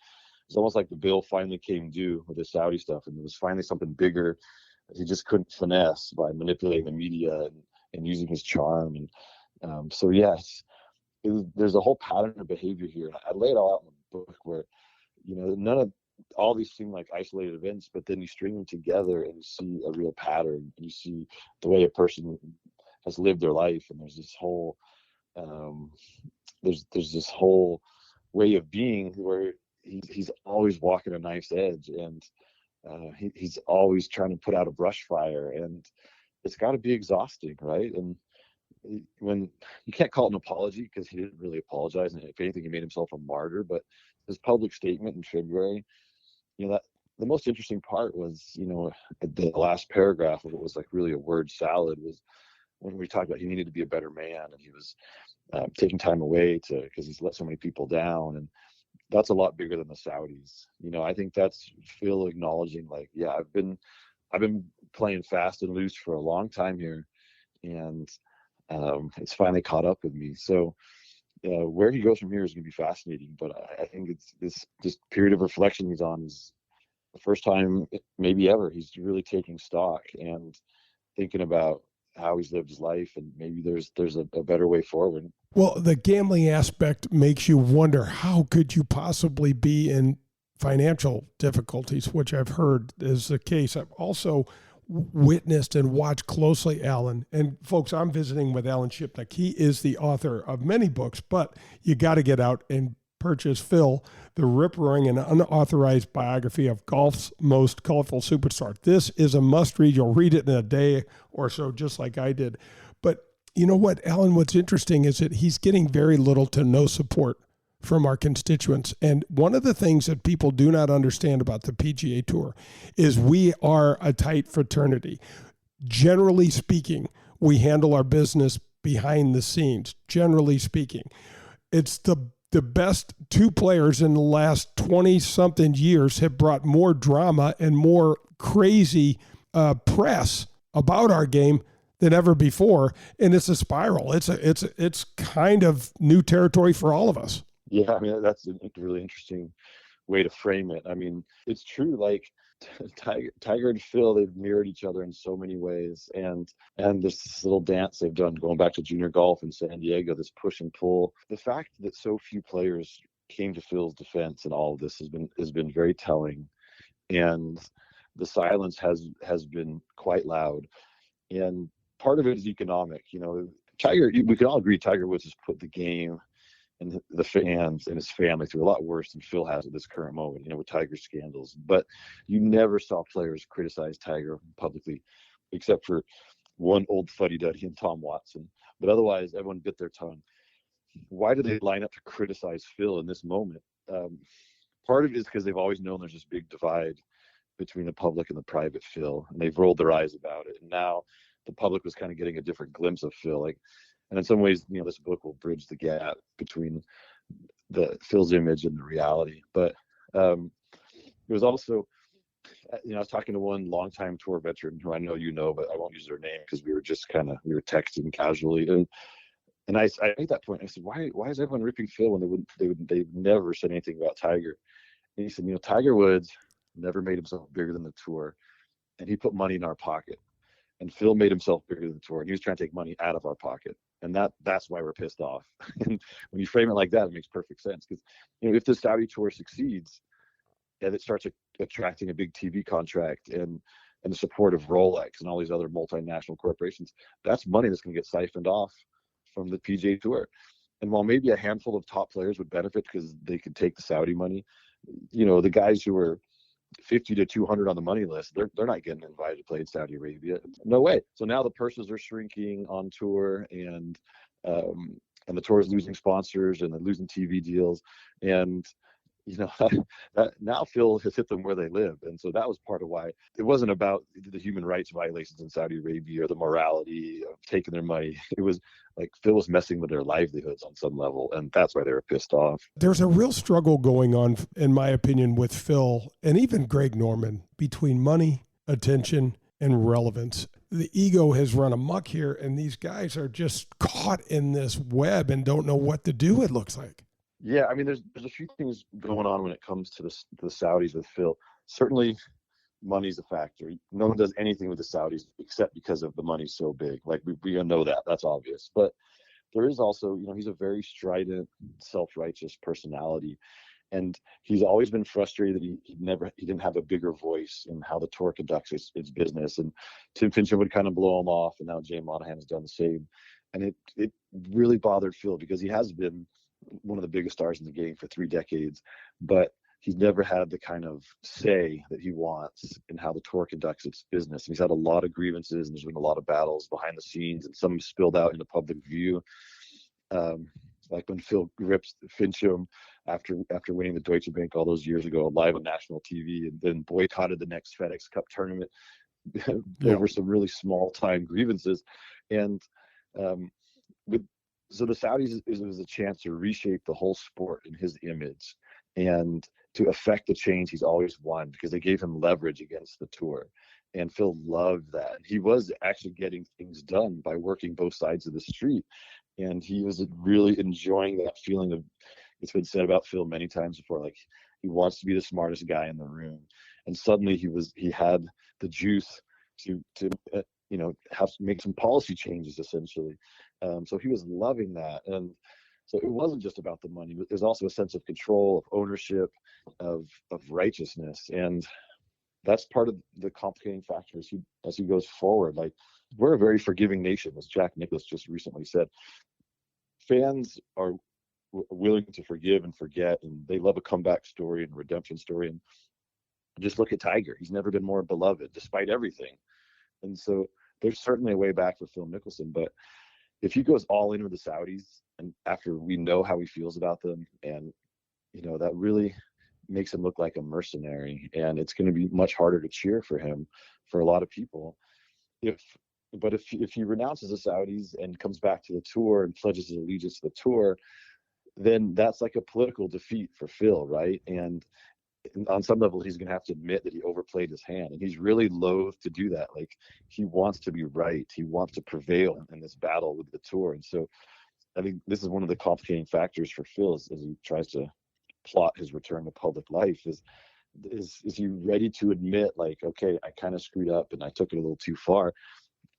it's almost like the bill finally came due with the Saudi stuff, and it was finally something bigger that he just couldn't finesse by manipulating the media and using his charm. And so yes, there's a whole pattern of behavior here. I lay it all out in the book where none of all these seem like isolated events, but then you string them together and you see a real pattern. You see the way a person has lived their life, and there's this whole there's this whole way of being where he's always walking a knife's edge, and he's always trying to put out a brush fire, and it's got to be exhausting, right? And when you can't call it an apology because he didn't really apologize, and if anything, he made himself a martyr. But his public statement in February, that the most interesting part was, the last paragraph of it was like really a word salad, was when we talked about he needed to be a better man, and he was taking time away because he's let so many people down, and that's a lot bigger than the Saudis. I think that's Phil acknowledging, like, yeah, I've been playing fast and loose for a long time here, and it's finally caught up with me. So where he goes from here is going to be fascinating. But I think it's this period of reflection he's on is the first time maybe ever he's really taking stock and thinking about how he's lived his life, and maybe there's a better way forward. Well, the gambling aspect makes you wonder, how could you possibly be in financial difficulties, which I've heard is the case. I've also witnessed and watched closely Alan. And folks, I'm visiting with Alan Shipnuck. He is the author of many books, but you got to get out and purchase Phil, the rip-roaring and unauthorized biography of golf's most colorful superstar. This is a must-read. You'll read it in a day or so, just like I did. But you know what, Alan, what's interesting is that he's getting very little to no support from our constituents. And one of the things that people do not understand about the PGA Tour is we are a tight fraternity. Generally speaking, we handle our business behind the scenes, generally speaking. It's the best two players in the last 20-something years have brought more drama and more crazy press about our game than ever before, and it's a spiral. It's kind of new territory for all of us. Yeah, I mean, that's a really interesting way to frame it. I mean, it's true. Like Tiger and Phil, they've mirrored each other in so many ways, and this little dance they've done going back to junior golf in San Diego, this push and pull. The fact that so few players came to Phil's defense in all of this has been very telling, and the silence has been quite loud. And part of it is economic. You know, we can all agree Tiger Woods has put the game and the fans and his family through a lot worse than Phil has at this current moment, you know, with Tiger scandals. But you never saw players criticize Tiger publicly, except for one old fuddy-duddy and Tom Watson. But otherwise, everyone bit their tongue. Why do they line up to criticize Phil in this moment? Part of it is because they've always known there's this big divide between the public and the private Phil, and they've rolled their eyes about it. And now the public was kind of getting a different glimpse of Phil. And in some ways, you know, this book will bridge the gap between the Phil's image and the reality. But it was also, you know, I was talking to one longtime tour veteran who I know you know, but I won't use their name because we were texting casually. And I made that point. I said, why is everyone ripping Phil when they've never said anything about Tiger? And he said, you know, Tiger Woods never made himself bigger than the tour, and he put money in our pocket. And Phil made himself bigger than the tour, and he was trying to take money out of our pocket. And that's why we're pissed off. And when you frame it like that, it makes perfect sense. Because, you know, if the Saudi tour succeeds and it starts attracting a big TV contract and the support of Rolex and all these other multinational corporations, that's money that's going to get siphoned off from the PGA Tour. And while maybe a handful of top players would benefit because they could take the Saudi money, you know, the guys who are 50 to 200 on the money list, they're not getting invited to play in Saudi Arabia. No way. So now the purses are shrinking on tour, and the tour is losing sponsors and they're losing TV deals. And, you know, now Phil has hit them where they live. And so that was part of why it wasn't about the human rights violations in Saudi Arabia or the morality of taking their money. It was like Phil was messing with their livelihoods on some level, and that's why they were pissed off. There's a real struggle going on, in my opinion, with Phil and even Greg Norman between money, attention, and relevance. The ego has run amok here, and these guys are just caught in this web and don't know what to do, it looks like. Yeah, I mean, there's a few things going on when it comes to the Saudis with Phil. Certainly, money's a factor. No one does anything with the Saudis except because of the money's so big. Like we know that. That's obvious. But there is also, you know, he's a very strident, self-righteous personality, and he's always been frustrated that he didn't have a bigger voice in how the tour conducts its business. And Tim Finchem would kind of blow him off, and now Jay Monahan has done the same. And it really bothered Phil because he has been one of the biggest stars in the game for 3 decades, but he's never had the kind of say that he wants in how the tour conducts its business. And he's had a lot of grievances, and there's been a lot of battles behind the scenes, and some spilled out into public view. Like when Phil rips Finchem after winning the Deutsche Bank all those years ago, live on national TV, and then boycotted the next FedEx Cup tournament over some really small time grievances. And so the Saudis is a chance to reshape the whole sport in his image and to affect the change he's always wanted, because they gave him leverage against the tour. And Phil loved that. He was actually getting things done by working both sides of the street. And he was really enjoying that feeling of, it's been said about Phil many times before, like he wants to be the smartest guy in the room. And suddenly he had the juice to have to make some policy changes essentially. So he was loving that. And so it wasn't just about the money, but there's also a sense of control, of ownership, of righteousness. And that's part of the complicating factor as he goes forward. Like, we're a very forgiving nation, as Jack Nicklaus just recently said. Fans are willing to forgive and forget, and they love a comeback story and a redemption story. And just look at Tiger. He's never been more beloved despite everything. And so there's certainly a way back for Phil Mickelson, but if he goes all in with the Saudis, and after we know how he feels about them, and that really makes him look like a mercenary, and it's going to be much harder to cheer for him for a lot of people. If he renounces the Saudis and comes back to the tour and pledges his allegiance to the tour, then that's like a political defeat for Phil, right? And on some level, he's going to have to admit that he overplayed his hand, and he's really loath to do that. Like, he wants to be right. He wants to prevail in this battle with the tour. And so I think this is one of the complicating factors for Phil as he tries to plot his return to public life is he ready to admit, like, okay, I kind of screwed up and I took it a little too far?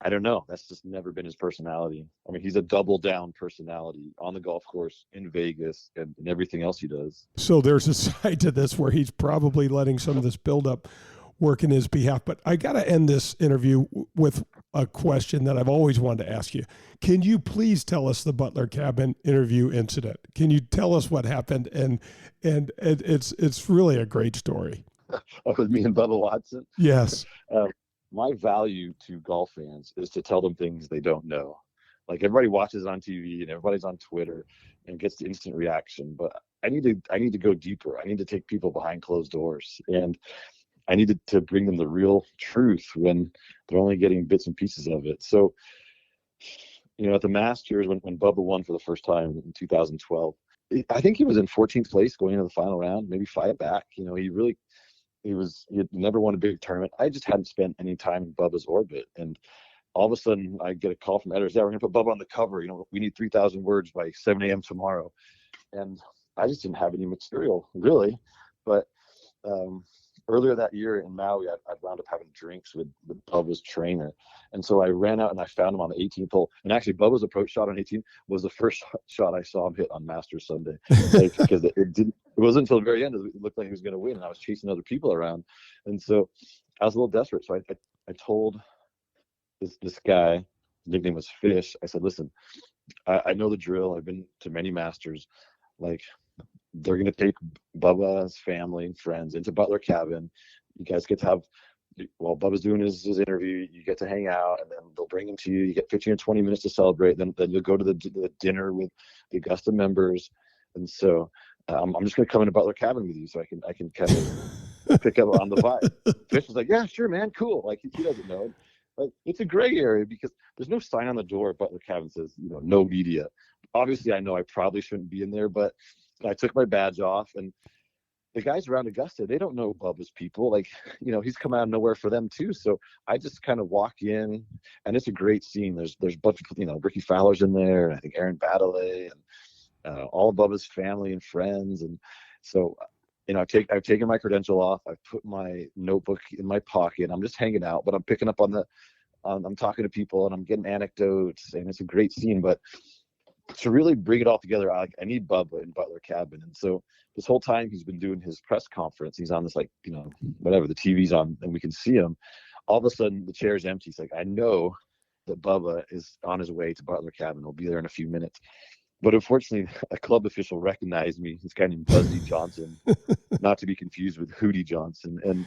I don't know. That's just never been his personality. I mean, he's a double down personality on the golf course, in Vegas, and everything else he does. So there's a side to this where he's probably letting some of this buildup work in his behalf. But I got to end this interview with a question that I've always wanted to ask you. Can you please tell us the Butler cabin interview incident? Can you tell us what happened? And it's really a great story. With me and Bubba Watson? Yes. My value to golf fans is to tell them things they don't know. Like, everybody watches on TV and everybody's on Twitter and gets the instant reaction, but I need to go deeper. I need to take people behind closed doors, and I need to bring them the real truth when they're only getting bits and pieces of it. So, at the Masters, when Bubba won for the first time in 2012, I think he was in 14th place going into the final round, maybe 5 back. He had never won a big tournament. I just hadn't spent any time in Bubba's orbit. And all of a sudden I get a call from editors. Yeah, we're going to put Bubba on the cover. We need 3,000 words by 7 a.m. tomorrow. And I just didn't have any material, really. But earlier that year in Maui, I'd wound up having drinks with Bubba's trainer. And so I ran out and I found him on the 18th hole. And actually, Bubba's approach shot on 18 was the first shot I saw him hit on Masters Sunday. Because it wasn't until the very end it looked like he was going to win, and I was chasing other people around. And so I was a little desperate. So I told this guy, his nickname was Fish. I said, listen, I know the drill. I've been to many Masters. Like, they're going to take Bubba's family and friends into Butler cabin. You guys get to have, while Bubba's doing his interview, you get to hang out, and then they'll bring him to you. You get 15 or 20 minutes to celebrate. Then you'll go to the dinner with the Augusta members. And so I'm just going to come into Butler cabin with you so I can kind of pick up on the vibe. Fish was like, yeah, sure, man, cool. Like, he doesn't know. Like, it's a gray area because there's no sign on the door at Butler cabin that says, no media. Obviously, I know I probably shouldn't be in there, but I took my badge off, and the guys around Augusta, they don't know Bubba's people. Like, he's come out of nowhere for them too. So I just kind of walk in, and it's a great scene. There's a bunch of, Ricky Fowler's in there, and I think Aaron Baddeley, and all of Bubba's family and friends. And so, I've taken my credential off. I've put my notebook in my pocket. I'm just hanging out, but I'm picking up I'm talking to people, and I'm getting anecdotes, and it's a great scene. But to really bring it all together, I need Bubba in Butler cabin. And so this whole time he's been doing his press conference, he's on this, like, whatever, the TV's on and we can see him. All of a sudden the chair's empty. He's like, I know that Bubba is on his way to Butler cabin. He'll be there in a few minutes. But unfortunately, a club official recognized me. This guy named Buzzy Johnson, not to be confused with Hootie Johnson. And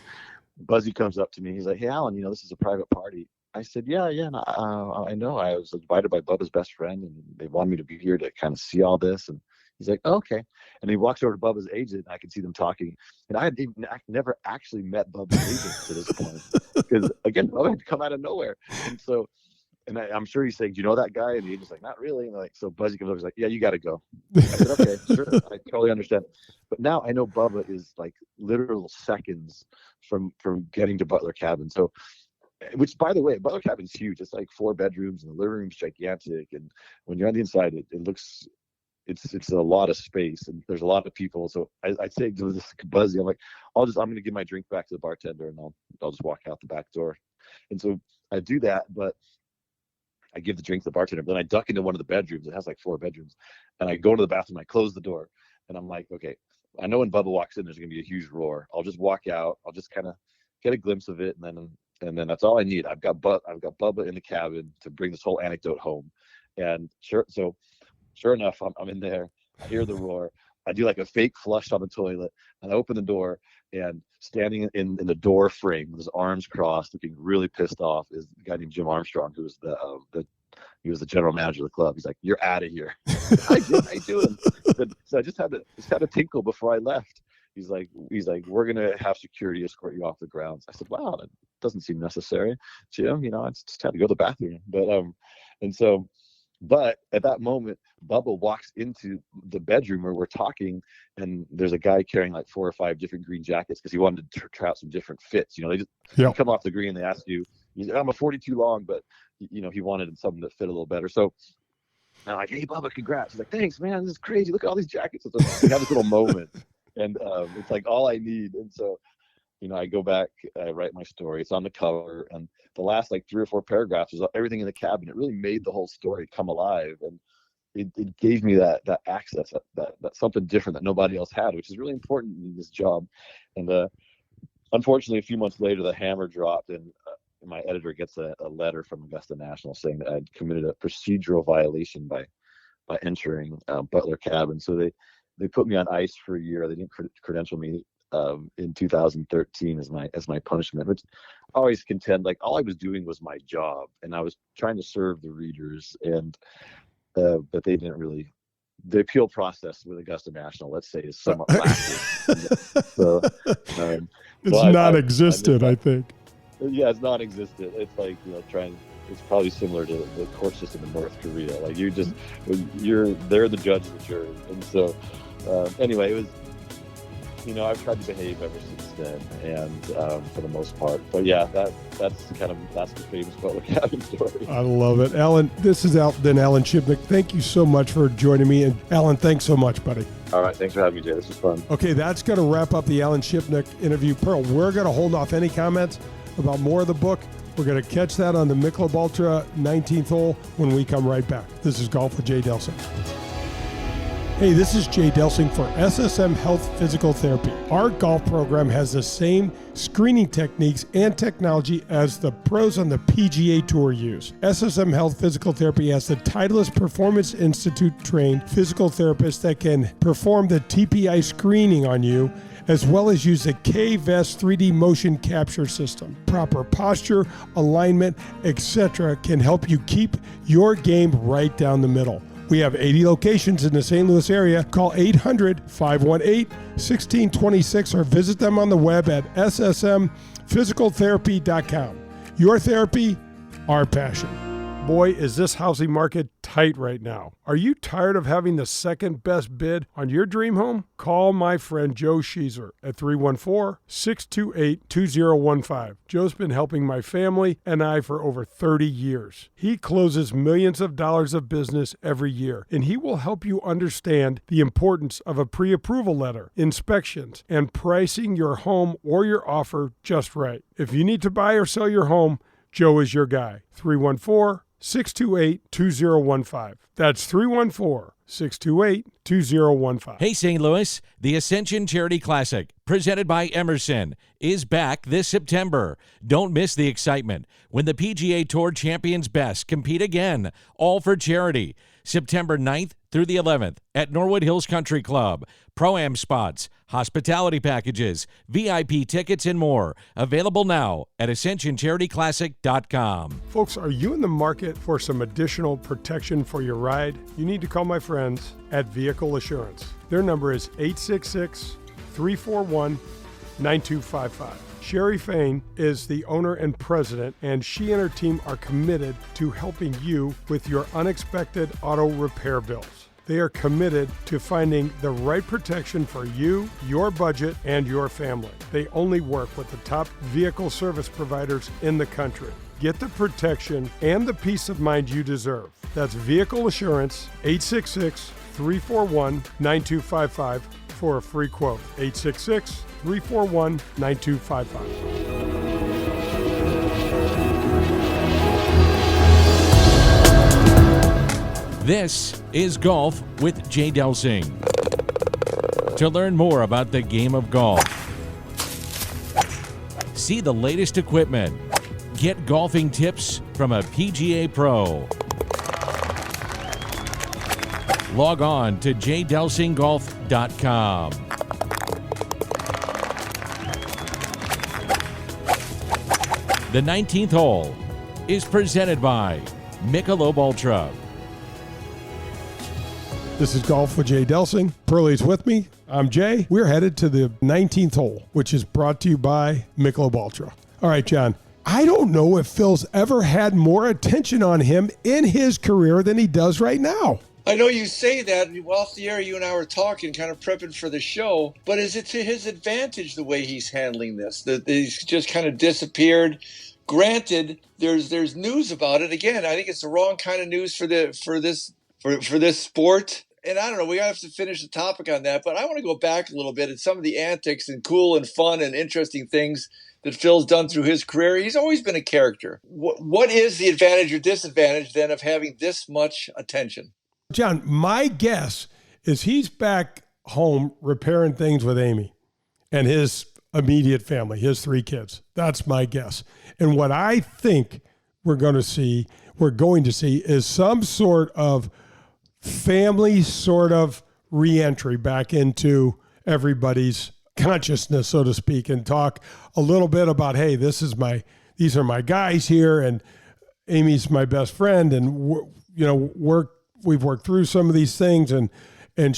Buzzy comes up to me. He's like, hey, Alan, this is a private party. I said, yeah, I know. I was invited by Bubba's best friend, and they wanted me to be here to kind of see all this. And he's like, oh, okay. And he walks over to Bubba's agent, and I can see them talking. And I never actually met Bubba's agent to this point, because, again, Bubba had come out of nowhere. And so, I'm sure he's saying, do you know that guy? And the agent's like, not really. And so Buzzy comes over, he's like, yeah, you got to go. I said, okay, sure. I totally understand. But now I know Bubba is like literal seconds from getting to Butler cabin. So, which, by the way, Butler cabin's huge. It's like 4 bedrooms, and the living room's gigantic. And when you're on the inside, it looks, it's a lot of space, and there's a lot of people. So I say to this Buzzy, I'm like, I'm going to give my drink back to the bartender, and I'll just walk out the back door. And so I do that, but I give the drink to the bartender. Then I duck into one of the bedrooms. It has like 4 bedrooms, and I go to the bathroom. I close the door, and I'm like, okay, I know when Bubba walks in, there's going to be a huge roar. I'll just walk out. I'll just kind of get a glimpse of it, and then that's all I need. I've got Bubba in the cabin to bring this whole anecdote home. And sure enough, I'm in there, I hear the roar. I do like a fake flush on the toilet, and I open the door, and standing in the door frame with his arms crossed, looking really pissed off, is a guy named Jim Armstrong, who was he was the general manager of the club. He's like, "You're out of here." Hi, Jim, how you doing? So I just had to tinkle before I left. He's like, "We're gonna have security escort you off the grounds." I said, "Wow, that doesn't seem necessary, Jim. I just had to go to the bathroom." But at that moment, Bubba walks into the bedroom where we're talking, and there's a guy carrying like 4 or 5 different green jackets because he wanted to try out some different fits. They just you come off the green, they ask you, I'm a 42 long, but he wanted something that fit a little better. So I'm like, "Hey, Bubba, congrats." He's like, "Thanks, man. This is crazy. Look at all these jackets." So we have this little moment, and it's like all I need. And so, I go back, I write my story. It's on the cover, and the last like 3 or 4 paragraphs is everything in the cabin. It really made the whole story come alive, and it gave me that access, that something different that nobody else had, which is really important in this job. And unfortunately, a few months later, the hammer dropped, and my editor gets a letter from Augusta National saying that I'd committed a procedural violation by entering Butler cabin. So they put me on ice for a year. They didn't credential me in 2013 as my punishment, which I always contend, like, all I was doing was my job, and I was trying to serve the readers, and but they didn't really. The appeal process with Augusta National, let's say, is somewhat lacking. So it's non-existent, I think. Yeah, it's non-existent. It's like, it's probably similar to the court system in North Korea. Like, they're the judge and the jury. And so, anyway, it was, I've tried to behave ever since then, and for the most part. But yeah, that's the famous Butler cabin story. I love it. Alan, this is Alan Shipnuck. Thank you so much for joining me. And Alan, thanks so much, buddy. All right. Thanks for having me, Jay. This was fun. Okay, that's going to wrap up the Alan Shipnuck interview. Pearl, we're going to hold off any comments about more of the book. We're going to catch that on the Michelob Ultra 19th hole when we come right back. This is Golf with Jay Delsing. Hey, this is Jay Delsing for SSM Health Physical Therapy. Our golf program has the same screening techniques and technology as the pros on the PGA Tour use. SSM Health Physical Therapy has the Titleist Performance Institute trained physical therapists that can perform the TPI screening on you, as well as use the K-Vest 3D motion capture system. Proper posture, alignment, etc. can help you keep your game right down the middle. We have 80 locations in the St. Louis area. Call 800-518-1626 or visit them on the web at ssmphysicaltherapy.com. Your therapy, our passion. Boy, is this housing market tight right now. Are you tired of having the second best bid on your dream home? Call my friend Joe Sheezer at 314-628-2015. Joe's been helping my family and I for over 30 years. He closes millions of dollars of business every year, and he will help you understand the importance of a pre-approval letter, inspections, and pricing your home or your offer just right. If you need to buy or sell your home, Joe is your guy. 314-628-2015. That's 314-628-2015. Hey, St. Louis, the Ascension Charity Classic, presented by Emerson, is back this September. Don't miss the excitement when the PGA Tour champions best compete again, all for charity. September 9th through the 11th at Norwood Hills Country Club. Pro-Am spots, hospitality packages, VIP tickets, and more. Available now at AscensionCharityClassic.com. Folks, are you in the market for some additional protection for your ride? You need to call my friends at Vehicle Assurance. Their number is 866-341-9255. Sherry Fain is the owner and president, and she and her team are committed to helping you with your unexpected auto repair bills. They are committed to finding the right protection for you, your budget, and your family. They only work with the top vehicle service providers in the country. Get the protection and the peace of mind you deserve. That's Vehicle Assurance, 866-341-9255 for a free quote. 866-341-9255. This is Golf with Jay Delsing. To learn more about the game of golf, see the latest equipment, get golfing tips from a PGA pro, Log on to jdelsinggolf.com. The 19th hole is presented by Michelob Ultra. This is Golf with Jay Delsing. Pearlie's with me. I'm Jay. We're headed to the 19th hole, which is brought to you by Michelob Ultra. All right, John. I don't know if Phil's ever had more attention on him in his career than he does right now. I know you say that. Off the air, you and I were talking, kind of prepping for the show. But is it to his advantage the way he's handling this? That he's just kind of disappeared. Granted, there's news about it. Again, I think it's the wrong kind of news for this sport. And I don't know, we have to finish the topic on that, but I want to go back a little bit at some of the antics and cool and fun and interesting things that Phil's done through his career. He's always been a character. What is the advantage or disadvantage then of having this much attention? John, my guess is he's back home repairing things with Amy and his immediate family, his 3 kids. That's my guess. And what I think we're going to see is some sort of family sort of re-entry back into everybody's consciousness, so to speak, and talk a little bit about, hey, these are my guys here, and Amy's my best friend, and we've worked through some of these things, and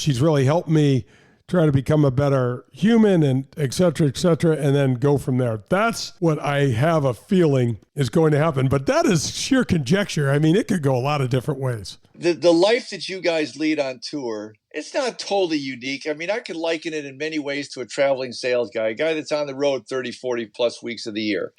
she's really helped me try to become a better human, and et cetera, and then go from there. That's what I have a feeling is going to happen. But that is sheer conjecture. I mean, it could go a lot of different ways. The life that you guys lead on tour, it's not totally unique. I mean, I could liken it in many ways to a traveling sales guy, a guy that's on the road 30, 40 plus weeks of the year.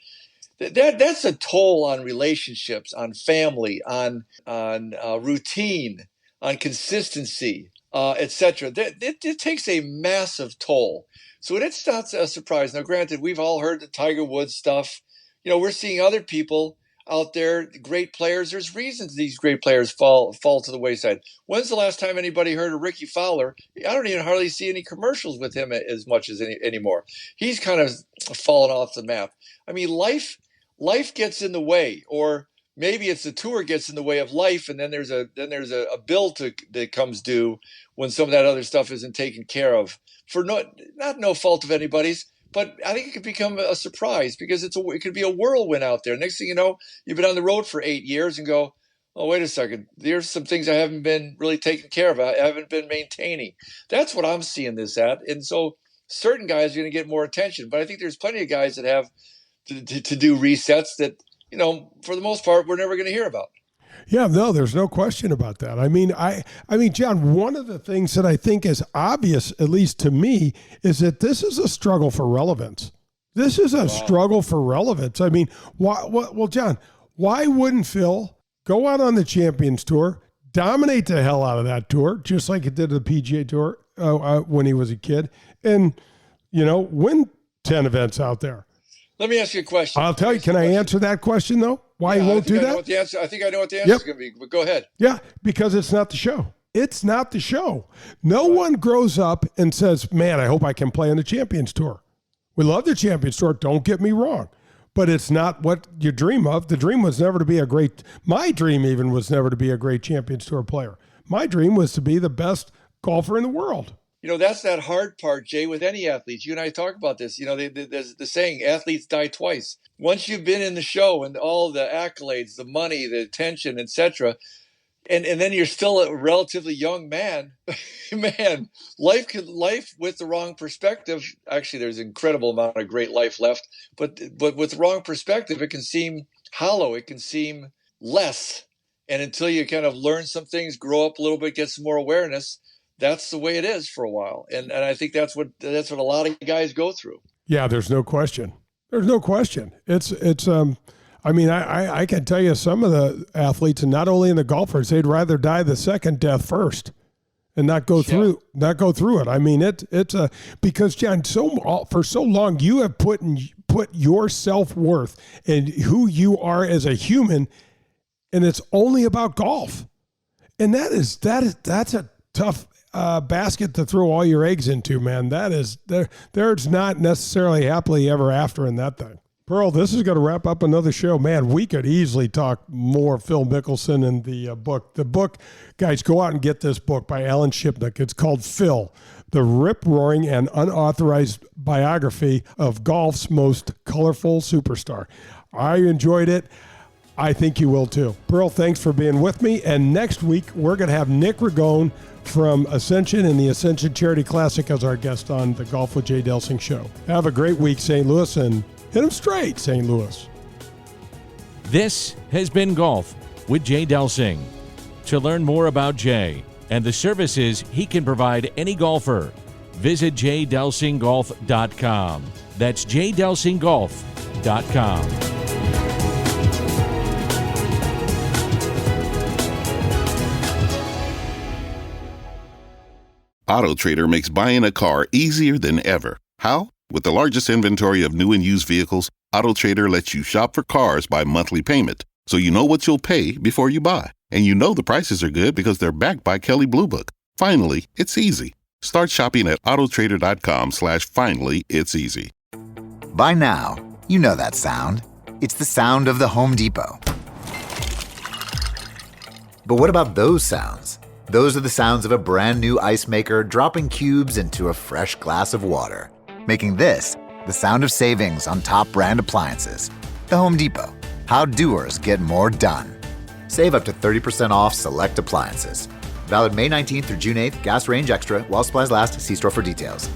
That's a toll on relationships, on family, on routine, on consistency, etc. It takes a massive toll. So it's not a surprise. Now, granted, we've all heard the Tiger Woods stuff. We're seeing other people out there, great players. There's reasons these great players fall to the wayside. When's the last time anybody heard of Ricky Fowler? I don't even hardly see any commercials with him as much as anymore. He's kind of fallen off the map. I mean, life gets in the way, or maybe it's the tour gets in the way of life, and then there's a bill that comes due when some of that other stuff isn't taken care of for no fault of anybody's. But I think it could become a surprise because it could be a whirlwind out there. Next thing you know, you've been on the road for 8 years and go, oh, wait a second. There's some things I haven't been really taking care of. I haven't been maintaining. That's what I'm seeing this at. And so certain guys are going to get more attention. But I think there's plenty of guys that have to do resets that, for the most part, we're never going to hear about. Yeah, no, there's no question about that. I mean, John, one of the things that I think is obvious, at least to me, is that this is a struggle for relevance. This is a struggle for relevance. I mean, well, John, why wouldn't Phil go out on the Champions Tour, dominate the hell out of that tour, just like it did the PGA Tour when he was a kid, and, win 10 events out there? Let me ask you a question. I'll tell you. Can I answer that question, though? Why he won't do that? I think I know what the answer is going to be, but go ahead. Yeah, because it's not the show. It's not the show. No one grows up and says, man, I hope I can play on the Champions Tour. We love the Champions Tour, don't get me wrong. But it's not what you dream of. The dream was never to be my dream even was never to be a great Champions Tour player. My dream was to be the best golfer in the world. That's that hard part, Jay, with any athlete. You and I talk about this. There's the saying, athletes die twice. Once you've been in the show and all the accolades, the money, the attention, etc., and then you're still a relatively young man, life with the wrong perspective, actually there's an incredible amount of great life left, but with the wrong perspective, it can seem hollow, it can seem less. And until you kind of learn some things, grow up a little bit, get some more awareness, that's the way it is for a while. And I think that's what a lot of guys go through. Yeah, there's no question. There's no question. I can tell you some of the athletes, and not only in the golfers, they'd rather die the second death first and not go through it. I mean, it's because, John, for so long you have put your self-worth and who you are as a human, and it's only about golf. And that's a tough basket to throw all your eggs into, man. That is there's not necessarily happily ever after in that thing. Pearl, this is going to wrap up another show. Man, we could easily talk more Phil Mickelson and the book. The book, guys, go out and get this book by Alan Shipnuck. It's called Phil, the rip-roaring and unauthorized biography of golf's most colorful superstar. I enjoyed it. I think you will too. Pearl, thanks for being with me. And next week, we're going to have Nick Ragone from Ascension and the Ascension Charity Classic as our guest on the Golf with Jay Delsing show. Have a great week, St. Louis, and hit them straight, St. Louis. This has been Golf with Jay Delsing. To learn more about Jay and the services he can provide any golfer, visit jdelsinggolf.com. That's jdelsinggolf.com. AutoTrader makes buying a car easier than ever. How? With the largest inventory of new and used vehicles, AutoTrader lets you shop for cars by monthly payment, so you know what you'll pay before you buy. And you know the prices are good because they're backed by Kelley Blue Book. Finally, it's easy. Start shopping at autotrader.com/finally it's easy. By now, you know that sound. It's the sound of the Home Depot. But what about those sounds? Those are the sounds of a brand new ice maker dropping cubes into a fresh glass of water, making this the sound of savings on top brand appliances. The Home Depot. How doers get more done. Save up to 30% off select appliances. Valid May 19th through June 8th. Gas range extra. While supplies last. See store for details.